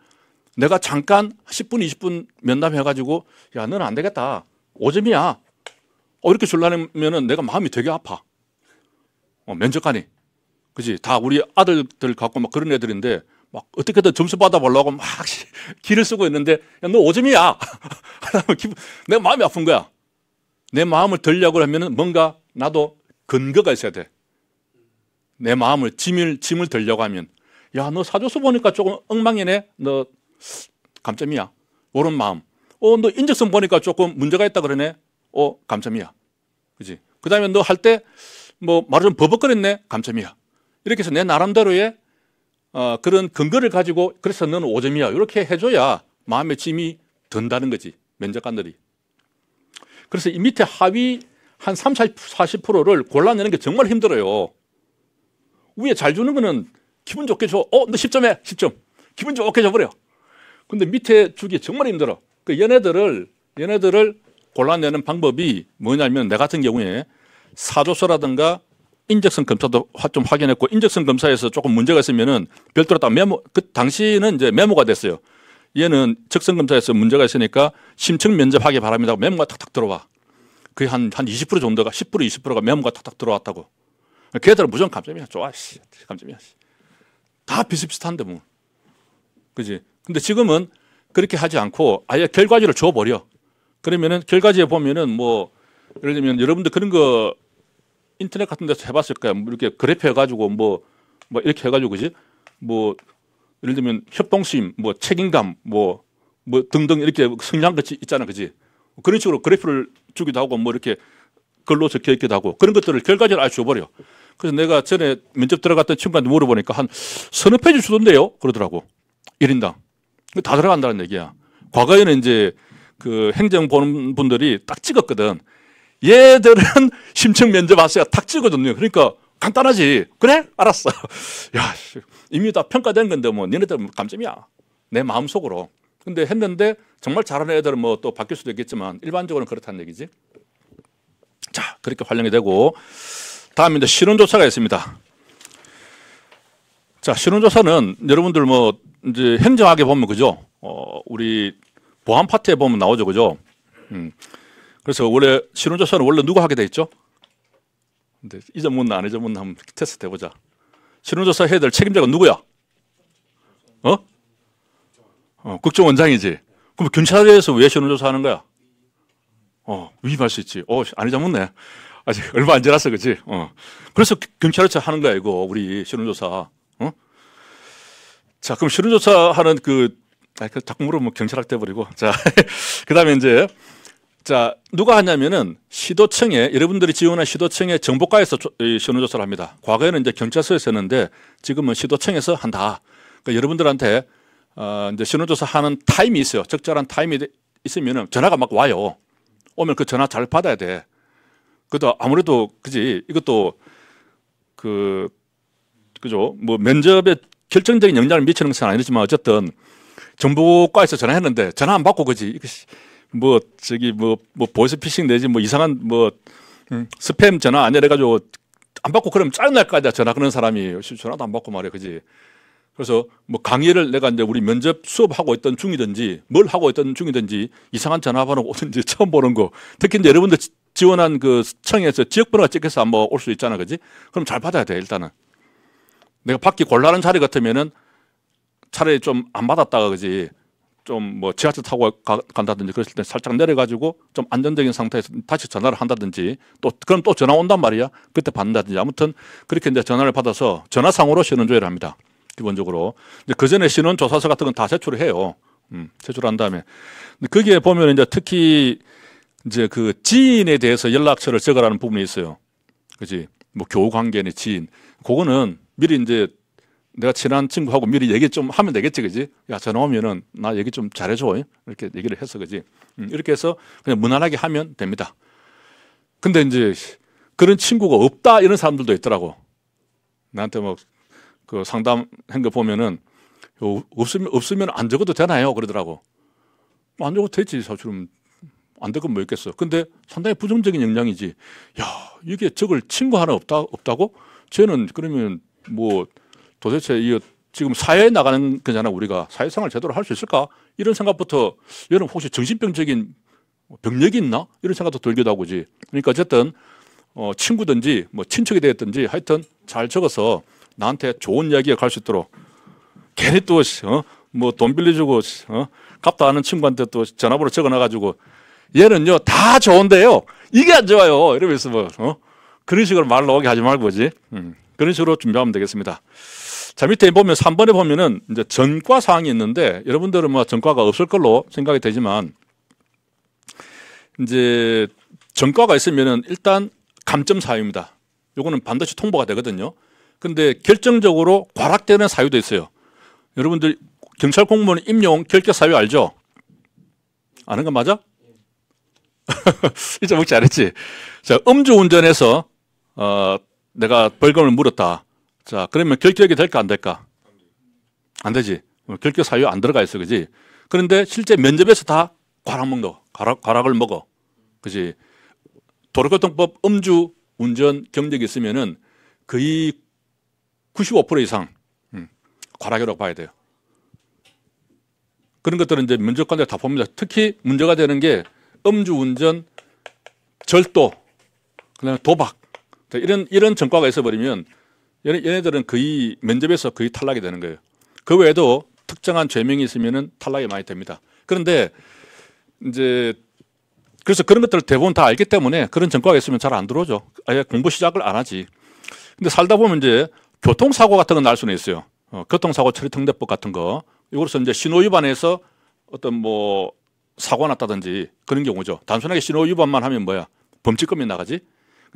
[SPEAKER 1] 내가 잠깐 10분, 20분 면담해가지고 야, 너는 안 되겠다. 5점이야. 이렇게 줄라면은 내가 마음이 되게 아파. 면접관이. 그지? 다 우리 아들들 갖고 막 그런 애들인데 막 어떻게든 점수 받아보려고 막 기를 쓰고 있는데 야, 너 5점이야. 내 마음이 아픈 거야. 내 마음을 들려고 하면은 뭔가 나도 근거가 있어야 돼. 내 마음을 짐을 들려고 하면 야, 너 사조서 보니까 조금 엉망이네. 너 감점이야. 옳은 마음. 너 인적성 보니까 조금 문제가 있다 그러네. 감점이야. 그지? 그 다음에 너 할 때 뭐 말을 좀 버벅거렸네. 감점이야. 이렇게 해서 내 나름대로의 그런 근거를 가지고 그래서 너는 5점이야. 이렇게 해줘야 마음의 짐이 든다는 거지. 면접관들이. 그래서 이 밑에 하위 한 30, 40%를 골라내는 게 정말 힘들어요. 위에 잘 주는 거는 기분 좋게 줘. 너 10점에 10점. 기분 좋게 줘버려. 근데 밑에 주기 정말 힘들어. 그 얘네들을 골라내는 방법이 뭐냐면 내 같은 경우에 사조서라든가 인적성 검사도 좀 확인했고 인적성 검사에서 조금 문제가 있으면은 별도로 딱 메모, 그 당시는 이제 메모가 됐어요. 얘는 적성 검사에서 문제가 있으니까 심층 면접하기 바랍니다. 메모가 탁탁 들어와. 거의 한 20% 정도가 10% 20%가 메모가 탁탁 들어왔다고. 걔들은 무조건 감점이야. 좋아. 감점이야. 다 비슷비슷한데 뭐. 그지? 근데 지금은 그렇게 하지 않고 아예 결과지를 줘버려. 그러면은 결과지에 보면은 뭐 예를 들면 여러분들 그런 거 인터넷 같은 데서 해봤을 거야. 뭐 이렇게 그래프 해가지고 뭐 이렇게 해가지고 그지? 뭐 예를 들면 협동심, 뭐 책임감, 뭐 등등 이렇게 성향 같이 있잖아, 그지? 그런 식으로 그래프를 주기도 하고 뭐 이렇게 글로 적혀 있기도 하고 그런 것들을 결과지를 아예 줘버려. 그래서 내가 전에 면접 들어갔던 친구한테 물어보니까 한 서너 페이지 주던데요? 그러더라고. 1인당. 다 들어간다는 얘기야. 과거에는 이제 그 행정 보는 분들이 딱 찍었거든. 얘들은 심층 면접 왔어야 탁 찍거든요. 그러니까 간단하지. 그래? 알았어. 야, 이미 다 평가된 건데 뭐 니네들 감점이야. 내 마음속으로. 근데 했는데 정말 잘하는 애들은 뭐 또 바뀔 수도 있겠지만 일반적으로는 그렇다는 얘기지. 자, 그렇게 활용이 되고 다음에 이제 실원조사가 있습니다. 자, 실원조사는 여러분들 뭐 이제 행정학에 보면 그죠? 우리 보안 파트에 보면 나오죠, 그죠? 그래서 원래 실원조사는 원래 누가 하게 돼 있죠? 근데 이 전문은 안 이 전문은 한번 테스트 해보자. 실원조사 해야 될 책임자가 누구야? 국정원장이지. 그럼 경찰에서 왜 실원조사 하는 거야? 위임할 수 있지. 안 이 전문네. 아직 얼마 안 지났어, 그렇지? 그래서 경찰에서 하는 거야, 이거 우리 실원조사. 자, 그럼 실원조사하는 자꾸 물어보면 경찰학 돼버리고. 자, 그 다음에 이제, 자, 누가 하냐면은 시도청에, 여러분들이 지원한 시도청의 정보과에서 실원조사를 합니다. 과거에는 이제 경찰서에서 했는데 지금은 시도청에서 한다. 그러니까 여러분들한테, 이제 실원조사 하는 타임이 있어요. 적절한 타임이 있으면은 전화가 막 와요. 오면 그 전화 잘 받아야 돼. 그것도 아무래도, 그지? 이것도 그죠? 뭐 면접에 결정적인 영향을 미치는 것은 아니지만 어쨌든 정보과에서 전화했는데 전화 안 받고 그지? 뭐 보이스피싱 내지 뭐 이상한 스팸 전화 안 해가지고 안 받고 그러면 짜증날 거 아니야. 전화 그런 사람이 전화도 안 받고 말이야, 그지? 그래서 뭐 강의를 내가 이제 우리 면접 수업하고 있던 중이든지 뭘 하고 있던 중이든지 이상한 전화번호가 오든지 처음 보는 거. 특히 이제 여러분들 지원한 그 청에서 지역번호가 찍혀서 한번 올 수 있잖아, 그지? 그럼 잘 받아야 돼, 일단은. 내가 받기 곤란한 자리 같으면은 차라리 좀 안 받았다가 그지. 좀 뭐 지하철 타고 간다든지 그랬을 때 살짝 내려가지고 좀 안정적인 상태에서 다시 전화를 한다든지 또 그럼 또 전화 온단 말이야. 그때 받는다든지 아무튼 그렇게 이제 전화를 받아서 전화상으로 신원조회를 합니다. 기본적으로. 근데 그 전에 신원조사서 같은 건 다 제출을 해요. 제출한 다음에. 근데 거기에 보면 이제 특히 이제 그 지인에 대해서 연락처를 적으라는 부분이 있어요. 그지? 뭐 교우 관계의 지인. 그거는 미리 이제 내가 친한 친구하고 미리 얘기 좀 하면 되겠지, 그지? 야, 전화 오면은 나 얘기 좀 잘해줘. 이렇게 얘기를 해서, 그지? 이렇게 해서 그냥 무난하게 하면 됩니다. 근데 이제 그런 친구가 없다 이런 사람들도 있더라고. 나한테 뭐 그 상담한 거 보면은 없으면 안 적어도 되나요? 그러더라고. 안 적어도 되지, 사실은. 안 적으면 뭐 있겠어. 근데 상당히 부정적인 영향이지. 야, 이게 적을 친구 하나 없다고? 쟤는 그러면 뭐 도대체 이 지금 사회에 나가는 거잖아. 우리가 사회생활 제대로 할 수 있을까? 이런 생각부터 얘는 혹시 정신병적인 병력이 있나? 이런 생각도 들기도 하고지. 그러니까 어쨌든 친구든지 뭐 친척이 되었든지 하여튼 잘 적어서 나한테 좋은 이야기가 갈 수 있도록 괜히 또 뭐 돈 빌려주고 값도 아는 친구한테 또 전화번호 적어놔가지고 얘는요 다 좋은데요 이게 안 좋아요 이러면서 뭐 그런 식으로 말 나오게 하지 말고지. 그런 식으로 준비하면 되겠습니다. 자, 밑에 보면 3번에 보면은 이제 전과 사항이 있는데 여러분들은 뭐 전과가 없을 걸로 생각이 되지만 이제 전과가 있으면은 일단 감점 사유입니다. 요거는 반드시 통보가 되거든요. 근데 결정적으로 과락되는 사유도 있어요. 여러분들 경찰 공무원 임용 결격 사유 알죠? 아는 거 맞아? 잊어먹지 잘했지. 자, 음주운전해서 내가 벌금을 물었다. 자, 그러면 결격이 될까 안 될까? 안 되지. 결격 사유 안 들어가 있어, 그지? 그런데 실제 면접에서 다 과락을 먹어, 그지? 도로교통법 음주운전 경력이 있으면은 거의 95% 이상 과락이라고 봐야 돼요. 그런 것들은 이제 면접관들 다 봅니다. 특히 문제가 되는 게 음주운전, 절도, 그다음에 도박 이런 전과가 있어버리면 얘네들은 거의 면접에서 거의 탈락이 되는 거예요. 그 외에도 특정한 죄명이 있으면은 탈락이 많이 됩니다. 그런데 이제 그래서 그런 것들을 대부분 다 알기 때문에 그런 전과가 있으면 잘 안 들어오죠. 아예 공부 시작을 안 하지. 근데 살다 보면 이제 교통사고 같은 건 날 수는 있어요. 교통사고 처리통제법 같은 거. 이거로서 이제 신호 위반해서 어떤 뭐 사고가 났다든지 그런 경우죠. 단순하게 신호 위반만 하면 뭐야? 범칙금이 나가지.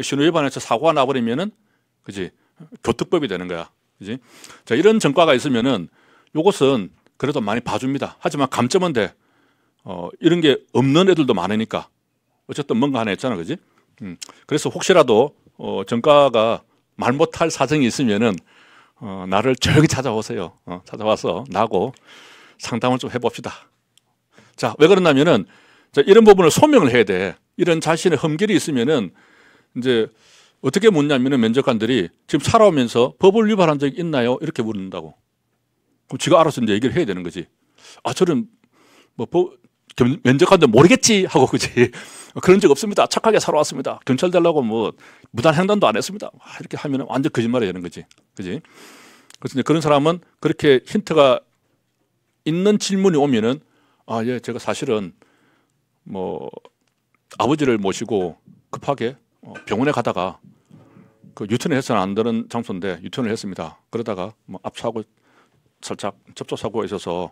[SPEAKER 1] 신호 위반해서 사고가 나버리면은 그지 교특법이 되는 거야. 그지? 자, 이런 전과가 있으면은 요것은 그래도 많이 봐줍니다. 하지만 감점은 돼. 이런 게 없는 애들도 많으니까 어쨌든 뭔가 하나 있잖아, 그지? 그래서 혹시라도 전과가 말 못할 사정이 있으면은 나를 조용히 찾아오세요. 찾아와서 나하고 상담을 좀 해봅시다. 자, 왜 그러냐면은 자, 이런 부분을 소명을 해야 돼. 이런 자신의 흠결이 있으면은 이제 어떻게 묻냐면은 면접관들이 지금 살아오면서 법을 위반한 적이 있나요? 이렇게 묻는다고. 그럼 지가 알아서 이제 얘기를 해야 되는 거지. 아, 저는 뭐 면접관들 모르겠지 하고 그지. 그런 적 없습니다. 착하게 살아왔습니다. 경찰 되려고 뭐 무단 횡단도 안 했습니다. 이렇게 하면 완전 거짓말이 되는 거지. 그지? 그래서 이제 그런 사람은 그렇게 힌트가 있는 질문이 오면은 아, 예, 제가 사실은 뭐 아버지를 모시고 급하게 병원에 가다가 그 유턴을 해서는 안 되는 장소인데 유턴을 했습니다. 그러다가 뭐 앞사고 살짝 접촉사고가 있어서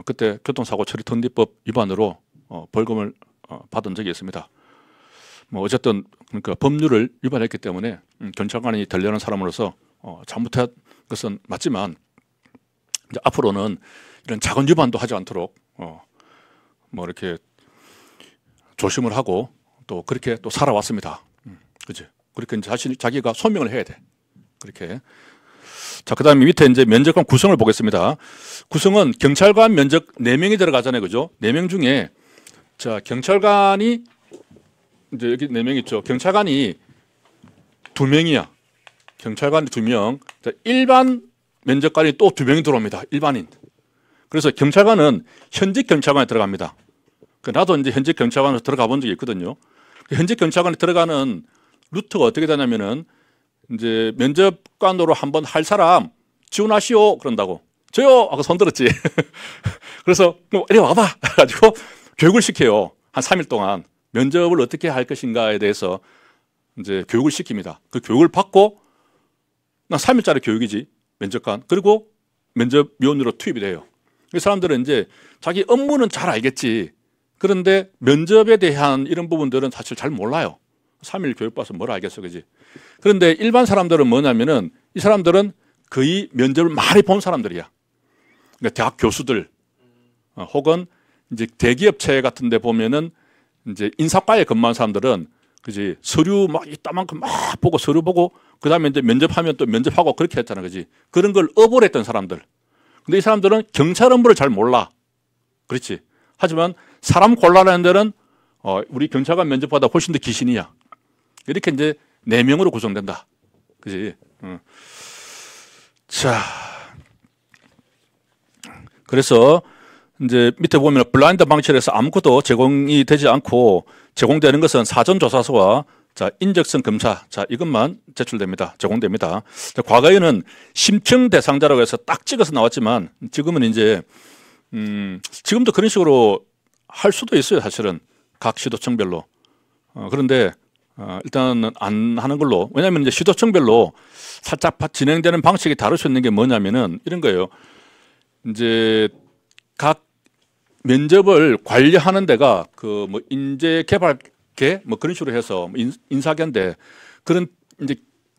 [SPEAKER 1] 그때 교통사고 처리통제법 위반으로 벌금을 받은 적이 있습니다. 뭐 어쨌든 그러니까 법률을 위반했기 때문에 경찰관이 되려는 사람으로서 잘못한 것은 맞지만 이제 앞으로는 이런 작은 위반도 하지 않도록 뭐 이렇게 조심을 하고 또 그렇게 또 살아왔습니다. 그지? 그렇게 이제 자기가 소명을 해야 돼. 그렇게. 자, 그 다음에 밑에 이제 면접관 구성을 보겠습니다. 구성은 경찰관 면접 4명이 들어가잖아요. 그죠? 4명 중에, 자, 경찰관이, 이제 여기 4명 있죠. 경찰관이 2명이야. 경찰관이 2명. 자, 일반 면접관이 또 2명이 들어옵니다. 일반인. 그래서 경찰관은 현직 경찰관에 들어갑니다. 나도 이제 현직 경찰관으로 들어가 본 적이 있거든요. 현직 경찰관에 들어가는 루트가 어떻게 되냐면은 이제 면접관으로 한번 할 사람 지원하시오 그런다고. 저요 하고 손 들었지. 그래서 뭐 이리 와봐 가지고 교육을 시켜요. 한 3일 동안 면접을 어떻게 할 것인가에 대해서 이제 교육을 시킵니다. 그 교육을 받고 난 3일짜리 교육이지 면접관. 그리고 면접위원으로 투입이 돼요. 이 사람들은 이제 자기 업무는 잘 알겠지. 그런데 면접에 대한 이런 부분들은 사실 잘 몰라요. 3일 교육받아서 뭘 알겠어, 그지? 그런데 일반 사람들은 뭐냐면은 이 사람들은 거의 면접을 많이 본 사람들이야. 그러니까 대학 교수들 혹은 이제 대기업체 같은 데 보면은 이제 인사과에 근무한 사람들은 그지 서류 막 이따만큼 막 보고 서류 보고 그다음에 이제 면접하면 또 면접하고 그렇게 했잖아, 그지? 그런 걸 업어냈던 사람들. 근데 이 사람들은 경찰 업무를 잘 몰라. 그렇지. 하지만 사람 골라내는 데는 우리 경찰관 면접보다 훨씬 더 기신이야. 이렇게 이제 4명으로 구성된다. 그지? 자. 그래서 이제 밑에 보면 블라인드 방식에서 아무것도 제공이 되지 않고 제공되는 것은 사전조사서와 자, 인적성 검사. 자, 이것만 제출됩니다. 제공됩니다. 자, 과거에는 심청 대상자라고 해서 딱 찍어서 나왔지만 지금은 이제 지금도 그런 식으로 할 수도 있어요. 사실은 각 시도청별로. 그런데 일단은 안 하는 걸로. 왜냐하면 이제 시도청별로 살짝 진행되는 방식이 다를 수 있는 게 뭐냐면은 이런 거예요. 이제 각 면접을 관리하는 데가 그 뭐 인재개발계 뭐 그런 식으로 해서 인사계인데 그런 이제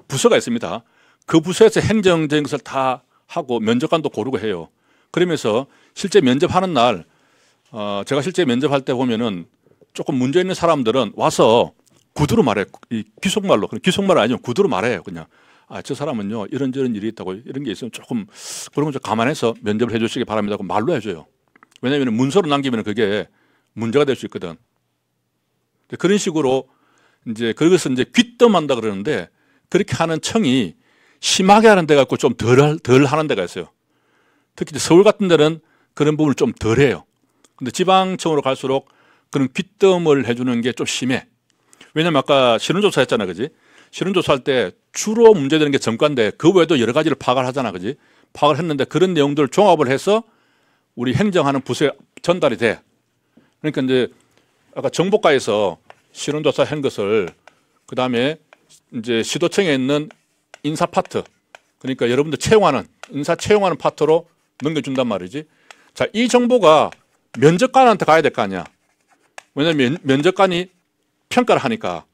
[SPEAKER 1] 부서가 있습니다. 그 부서에서 행정적인 것을 다 하고 면접관도 고르고 해요. 그러면서 실제 면접하는 날 제가 실제 면접할 때 보면은 조금 문제 있는 사람들은 와서 구두로 말해. 이 귀속말로. 귀속말 아니면 구두로 말해요. 그냥. 저 사람은요 이런저런 일이 있다고 이런 게 있으면 조금 그런 거 좀 감안해서 면접을 해 주시기 바랍니다. 말로 해줘요. 왜냐하면 문서로 남기면 그게 문제가 될 수 있거든. 그런 식으로 이제 그것을 이제 귀뜸한다 그러는데 그렇게 하는 청이 심하게 하는 데 갖고 좀 덜 하는 데가 있어요. 특히 서울 같은 데는 그런 부분을 좀 덜 해요. 근데 지방청으로 갈수록 그런 귀뜸을 해주는 게 좀 심해. 왜냐면 아까 실원조사 했잖아, 그지? 실원조사할 때 주로 문제되는 게 전과인데 그 외에도 여러 가지를 파악을 하잖아, 그지? 파악을 했는데 그런 내용들을 종합을 해서 우리 행정하는 부서에 전달이 돼. 그러니까 이제 아까 정보과에서 실원조사 한 것을 그 다음에 이제 시도청에 있는 인사 파트, 그러니까 여러분들 채용하는 인사 채용하는 파트로 넘겨준단 말이지. 자, 이 정보가 면접관한테 가야 될 거 아니야. 왜냐하면 면접관이 평가를 하니까.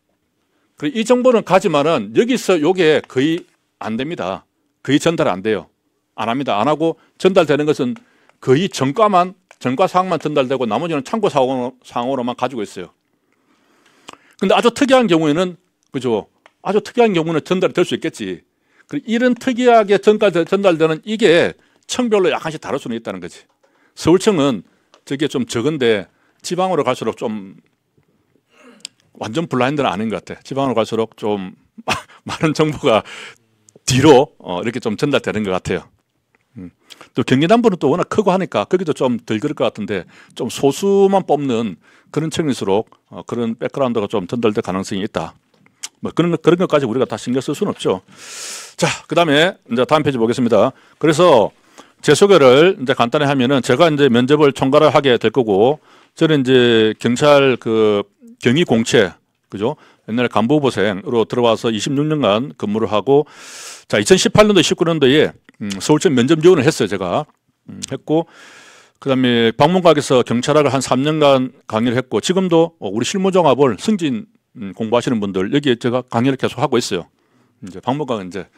[SPEAKER 1] 이 정보는 가지만은 여기서 요게 거의 안 됩니다. 거의 전달 안 돼요. 안 합니다. 안 하고 전달되는 것은 거의 전과 사항만 전달되고 나머지는 참고 사항으로만 가지고 있어요. 근데 아주 특이한 경우에는 그죠? 아주 특이한 경우는 전달이 될 수 있겠지. 이런 특이하게 전달되는 이게 청별로 약간씩 다를 수는 있다는 거지. 서울청은 저게 좀 적은데 지방으로 갈수록 좀 완전 블라인드는 아닌 것 같아. 지방으로 갈수록 좀 많은 정보가 뒤로 이렇게 좀 전달되는 것 같아요. 또 경기남부는 또 워낙 크고 하니까 거기도 좀 덜 그럴 것 같은데 좀 소수만 뽑는 그런 청일수록 그런 백그라운드가 좀 전달될 가능성이 있다. 뭐 그런 것까지 우리가 다 신경 쓸 수는 없죠. 자, 그다음에 이제 다음 페이지 보겠습니다. 그래서 제 소개를 이제 간단히 하면은 제가 이제 면접을 총괄을 하게 될 거고 저는 이제 경찰 그 경위공채 그죠? 옛날에 간부후보생으로 들어와서 26년간 근무를 하고 자 2018년도 19년도에 서울청 면접 지원을 했어요. 제가 했고 그다음에 방문각에서 경찰학을 한 3년간 강의를 했고 지금도 우리 실무종합을 승진 공부하시는 분들 여기에 제가 강의를 계속 하고 있어요. 이제 방문각은 이제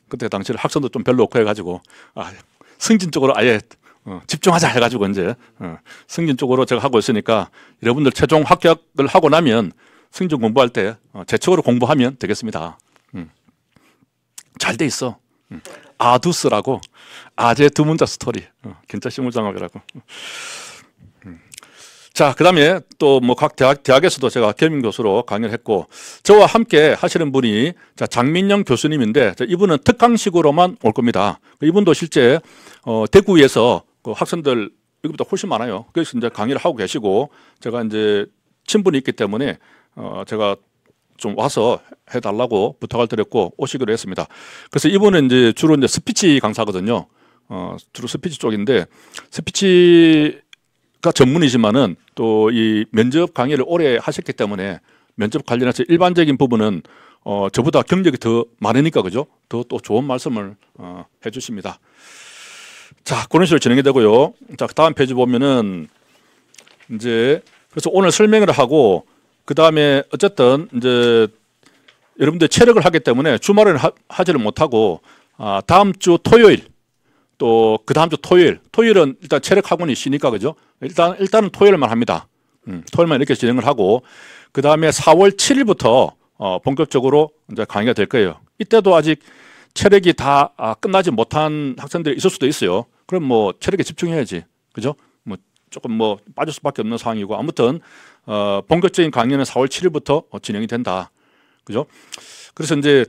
[SPEAKER 1] 그때 당시에 학생도 좀 별로 없고 해가지고 승진 쪽으로 아예 집중하자 해가지고 이제 승진 쪽으로 제가 하고 있으니까 여러분들 최종 합격을 하고 나면 승진 공부할 때 제 쪽으로 공부하면 되겠습니다. 잘 돼 있어. 아두스라고 아재 두 문자 스토리 경찰 실무장학이라고. 자, 그다음에 또 뭐 각 대학에서도 제가 겸임 교수로 강의를 했고 저와 함께 하시는 분이 자 장민영 교수님인데 이분은 특강식으로만 올 겁니다. 이분도 실제 대구에서 그 학생들 여기보다 훨씬 많아요. 그래서 이제 강의를 하고 계시고 제가 이제 친분이 있기 때문에 제가 좀 와서 해달라고 부탁을 드렸고 오시기로 했습니다. 그래서 이분은 이제 주로 이제 스피치 강사거든요. 주로 스피치 쪽인데 스피치가 전문이지만은 또 이 면접 강의를 오래 하셨기 때문에 면접 관련해서 일반적인 부분은 저보다 경력이 더 많으니까 그죠? 더 또 좋은 말씀을 해주십니다. 자, 그런 식으로 진행이 되고요. 자, 다음 페이지 보면은 이제 그래서 오늘 설명을 하고 그 다음에 어쨌든 이제 여러분들 체력을 하기 때문에 주말에는 하지를 못하고 다음 주 토요일 또 그 다음 주 토요일은 일단 체력 학원이 쉬니까 그죠? 일단은 토요일만 합니다. 토요일만 이렇게 진행을 하고 그 다음에 4월 7일부터 본격적으로 이제 강의가 될 거예요. 이때도 아직 체력이 다 끝나지 못한 학생들이 있을 수도 있어요. 그럼 뭐 체력에 집중해야지, 그죠? 뭐 조금 뭐 빠질 수밖에 없는 상황이고 아무튼 본격적인 강의는 4월 7일부터 진행이 된다, 그죠? 그래서 이제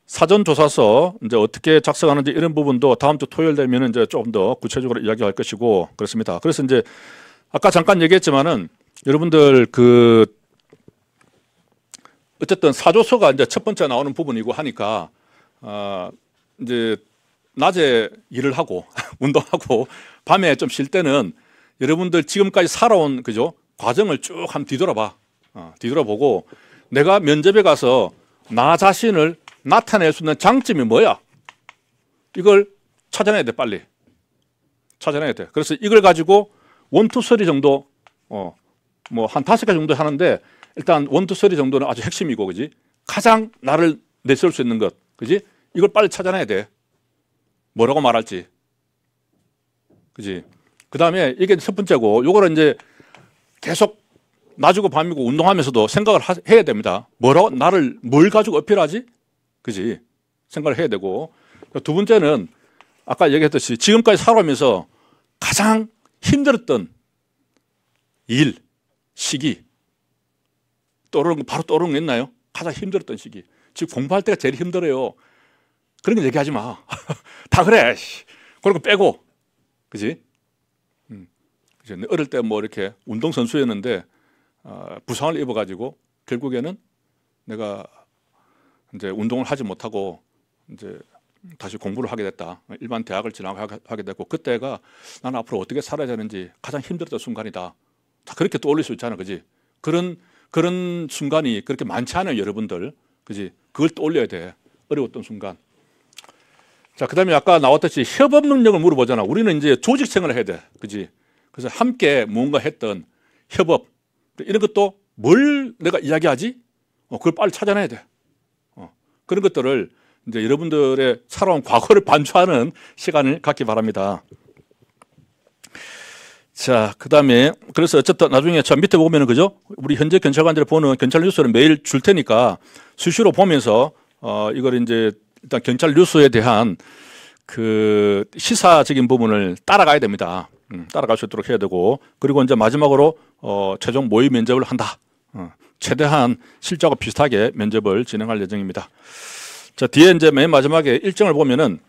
[SPEAKER 1] 사전 조사서 이제 어떻게 작성하는지 이런 부분도 다음 주 토요일 되면은 이제 조금 더 구체적으로 이야기할 것이고 그렇습니다. 그래서 이제 아까 잠깐 얘기했지만은 여러분들 그 어쨌든 사조서가 이제 첫 번째 나오는 부분이고 하니까 이제 낮에 일을 하고 운동하고 밤에 좀 쉴 때는 여러분들 지금까지 살아온 그죠 과정을 쭉 한번 뒤돌아보고 내가 면접에 가서 나 자신을 나타낼 수 있는 장점이 뭐야? 이걸 찾아내야 돼. 빨리 찾아내야 돼. 그래서 이걸 가지고 1, 2, 3 정도 뭐 한 5개 정도 하는데 일단 1, 2, 3 정도는 아주 핵심이고 그지? 가장 나를 내세울 수 있는 것 그지? 이걸 빨리 찾아내야 돼. 뭐라고 말할지 그지? 그 다음에 이게 첫 번째고 요거를 이제 계속 낮이고 밤이고 운동하면서도 생각을 해야 됩니다. 뭘 가지고 어필하지? 그지? 생각을 해야 되고 두 번째는 아까 얘기했듯이 지금까지 살아오면서 가장 힘들었던 일, 시기 바로 떠오르는 거 있나요? 가장 힘들었던 시기. 지금 공부할 때가 제일 힘들어요. 그런 거 얘기하지 마. 다 그래. 그런 거 빼고. 그지? 어릴 때 뭐 이렇게 운동선수였는데 부상을 입어가지고 결국에는 내가 이제 운동을 하지 못하고 이제 다시 공부를 하게 됐다. 일반 대학을 진학하게 됐고 그때가 나는 앞으로 어떻게 살아야 되는지 가장 힘들었던 순간이다. 다 그렇게 떠올릴 수 있잖아, 그지? 그런 순간이 그렇게 많지 않아요, 여러분들, 그지? 그걸 떠올려야 돼. 어려웠던 순간. 자, 그다음에 아까 나왔듯이 협업 능력을 물어보잖아. 우리는 이제 조직 생활을 해야 돼, 그지? 그래서 함께 뭔가 했던 협업 이런 것도 뭘 내가 이야기하지? 그걸 빨리 찾아내야 돼. 그런 것들을 이제 여러분들의 살아온 과거를 반추하는 시간을 갖기 바랍니다. 자, 그다음에 그래서 어쨌든 나중에 저 밑에 보면은 그죠? 우리 현재 경찰관들이 보는 경찰 뉴스를 매일 줄 테니까 수시로 보면서 이걸 이제 일단 경찰 뉴스에 대한 그 시사적인 부분을 따라가야 됩니다. 따라갈 수 있도록 해야 되고 그리고 이제 마지막으로 최종 모의 면접을 한다. 최대한 실제하고 비슷하게 면접을 진행할 예정입니다. 자, 뒤에 이제 맨 마지막에 일정을 보면은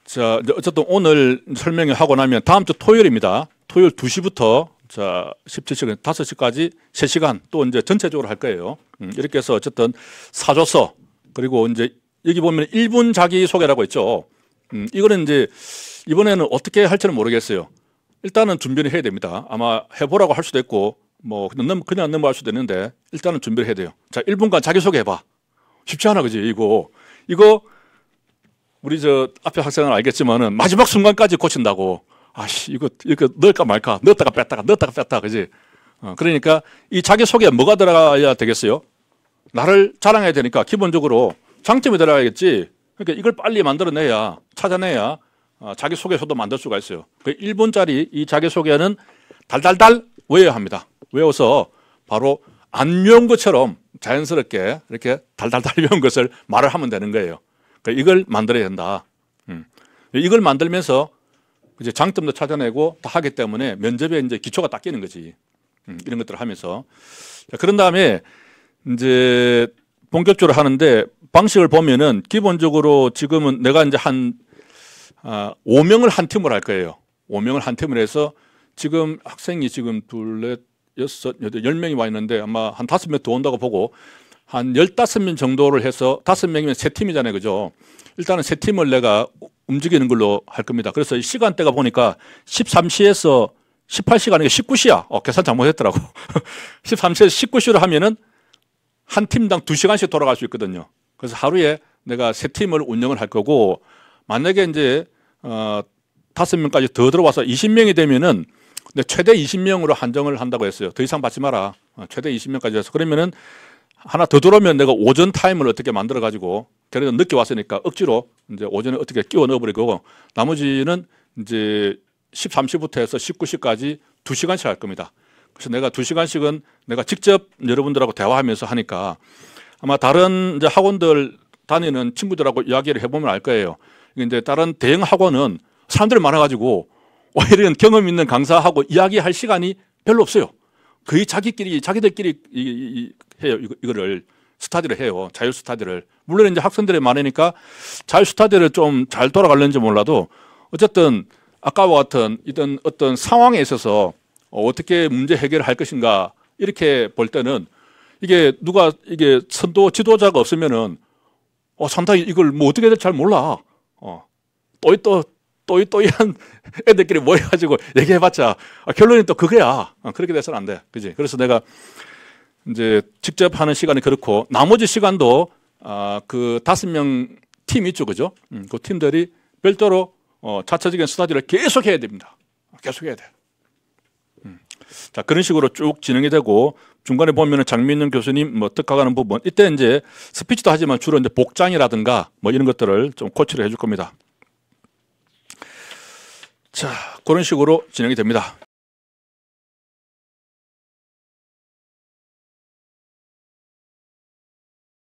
[SPEAKER 1] 자, 어쨌든 오늘 설명을 하고 나면 다음 주 토요일입니다. 토요일 2시부터 자, 17시간 5시까지 3시간 또 이제 전체적으로 할 거예요. 이렇게 해서 어쨌든 사조서 그리고 이제 여기 보면 1분 자기소개라고 있죠. 이거는 이제 이번에는 어떻게 할지는 모르겠어요. 일단은 준비를 해야 됩니다. 아마 해보라고 할 수도 있고 뭐 그냥 넘어갈 수도 있는데 일단은 준비를 해야 돼요. 자, 1분간 자기소개 해봐. 쉽지 않아, 그지? 이거 우리 저 앞에 학생은 알겠지만은 마지막 순간까지 고친다고. 아씨, 이거 넣을까 말까, 넣었다가 뺐다, 그지? 그러니까 이 자기소개에 뭐가 들어가야 되겠어요? 나를 자랑해야 되니까 기본적으로 장점이 들어가야겠지. 그러니까 이걸 빨리 찾아내야 자기소개서도 만들 수가 있어요. 그 1분짜리 이 자기소개는 달달달 외워야 합니다. 외워서 바로 안 외운 것처럼 자연스럽게 이렇게 달달달 외운 것을 말을 하면 되는 거예요. 그러니까 이걸 만들어야 된다. 이걸 만들면서 이제 장점도 찾아내고 다 하기 때문에 면접에 이제 기초가 딱 끼는 거지. 이런 것들을 하면서. 자, 그런 다음에 이제 본격적으로 하는데 방식을 보면은 기본적으로 지금은 내가 이제 한 5명을 한 팀을 할 거예요. 5명을 한 팀을 해서 지금 학생이 지금 둘, 넷, 10명이 와 있는데 아마 한 5명 더 온다고 보고 한 15명 정도를 해서 5명이면 3팀이잖아요. 그죠? 일단은 3팀을 내가 움직이는 걸로 할 겁니다. 그래서 이 시간대가 보니까 13시에서 18시가 아니라 19시야. 계산 잘못했더라고. 13시에서 19시로 하면은 한 팀당 2시간씩 돌아갈 수 있거든요. 그래서 하루에 내가 3팀을 운영을 할 거고, 만약에 이제 5명까지 더 들어와서 20명이 되면은 최대 20명으로 한정을 한다고 했어요. 더 이상 받지 마라. 최대 20명까지 해서. 그러면은 하나 더 들어오면 내가 오전 타임을 어떻게 만들어 가지고, 걔네들 늦게 왔으니까 억지로 이제 오전에 어떻게 끼워 넣어버리고, 나머지는 이제 13시부터 해서 19시까지 2시간씩 할 겁니다. 그래서 내가 2시간씩은 내가 직접 여러분들하고 대화하면서 하니까 아마 다른 이제 학원들 다니는 친구들하고 이야기를 해보면 알 거예요. 이제 다른 대형 학원은 사람들이 많아가지고 이런 경험 있는 강사하고 이야기할 시간이 별로 없어요. 거의 자기들끼리 해요. 이거를 스타디를 해요. 자유 스타디를. 물론 이제 학생들이 많으니까 자유 스타디를 좀 잘 돌아가려는지 몰라도 어쨌든 아까와 같은 이런 어떤 상황에 있어서 어떻게 문제 해결을 할 것인가 이렇게 볼 때는 이게 누가 이게 선도 지도자가 없으면은 상당히 이걸 뭐 어떻게 해야 될지 잘 몰라. 또이또이한 애들끼리 모여가지고 얘기해봤자 결론이 또 그거야. 그렇게 돼서는 안 돼. 그지? 그래서 내가 이제 직접 하는 시간이 그렇고 나머지 시간도 그 5명 팀 있죠, 그죠? 그 팀들이 별도로 자체적인 스터디를 계속 해야 됩니다. 계속 해야 돼. 자, 그런 식으로 쭉 진행이 되고 중간에 보면은 장민영 교수님 뭐 특화가는 부분 이때 이제 스피치도 하지만 주로 이제 복장이라든가 뭐 이런 것들을 좀 코치를 해줄 겁니다. 자, 그런 식으로 진행이 됩니다.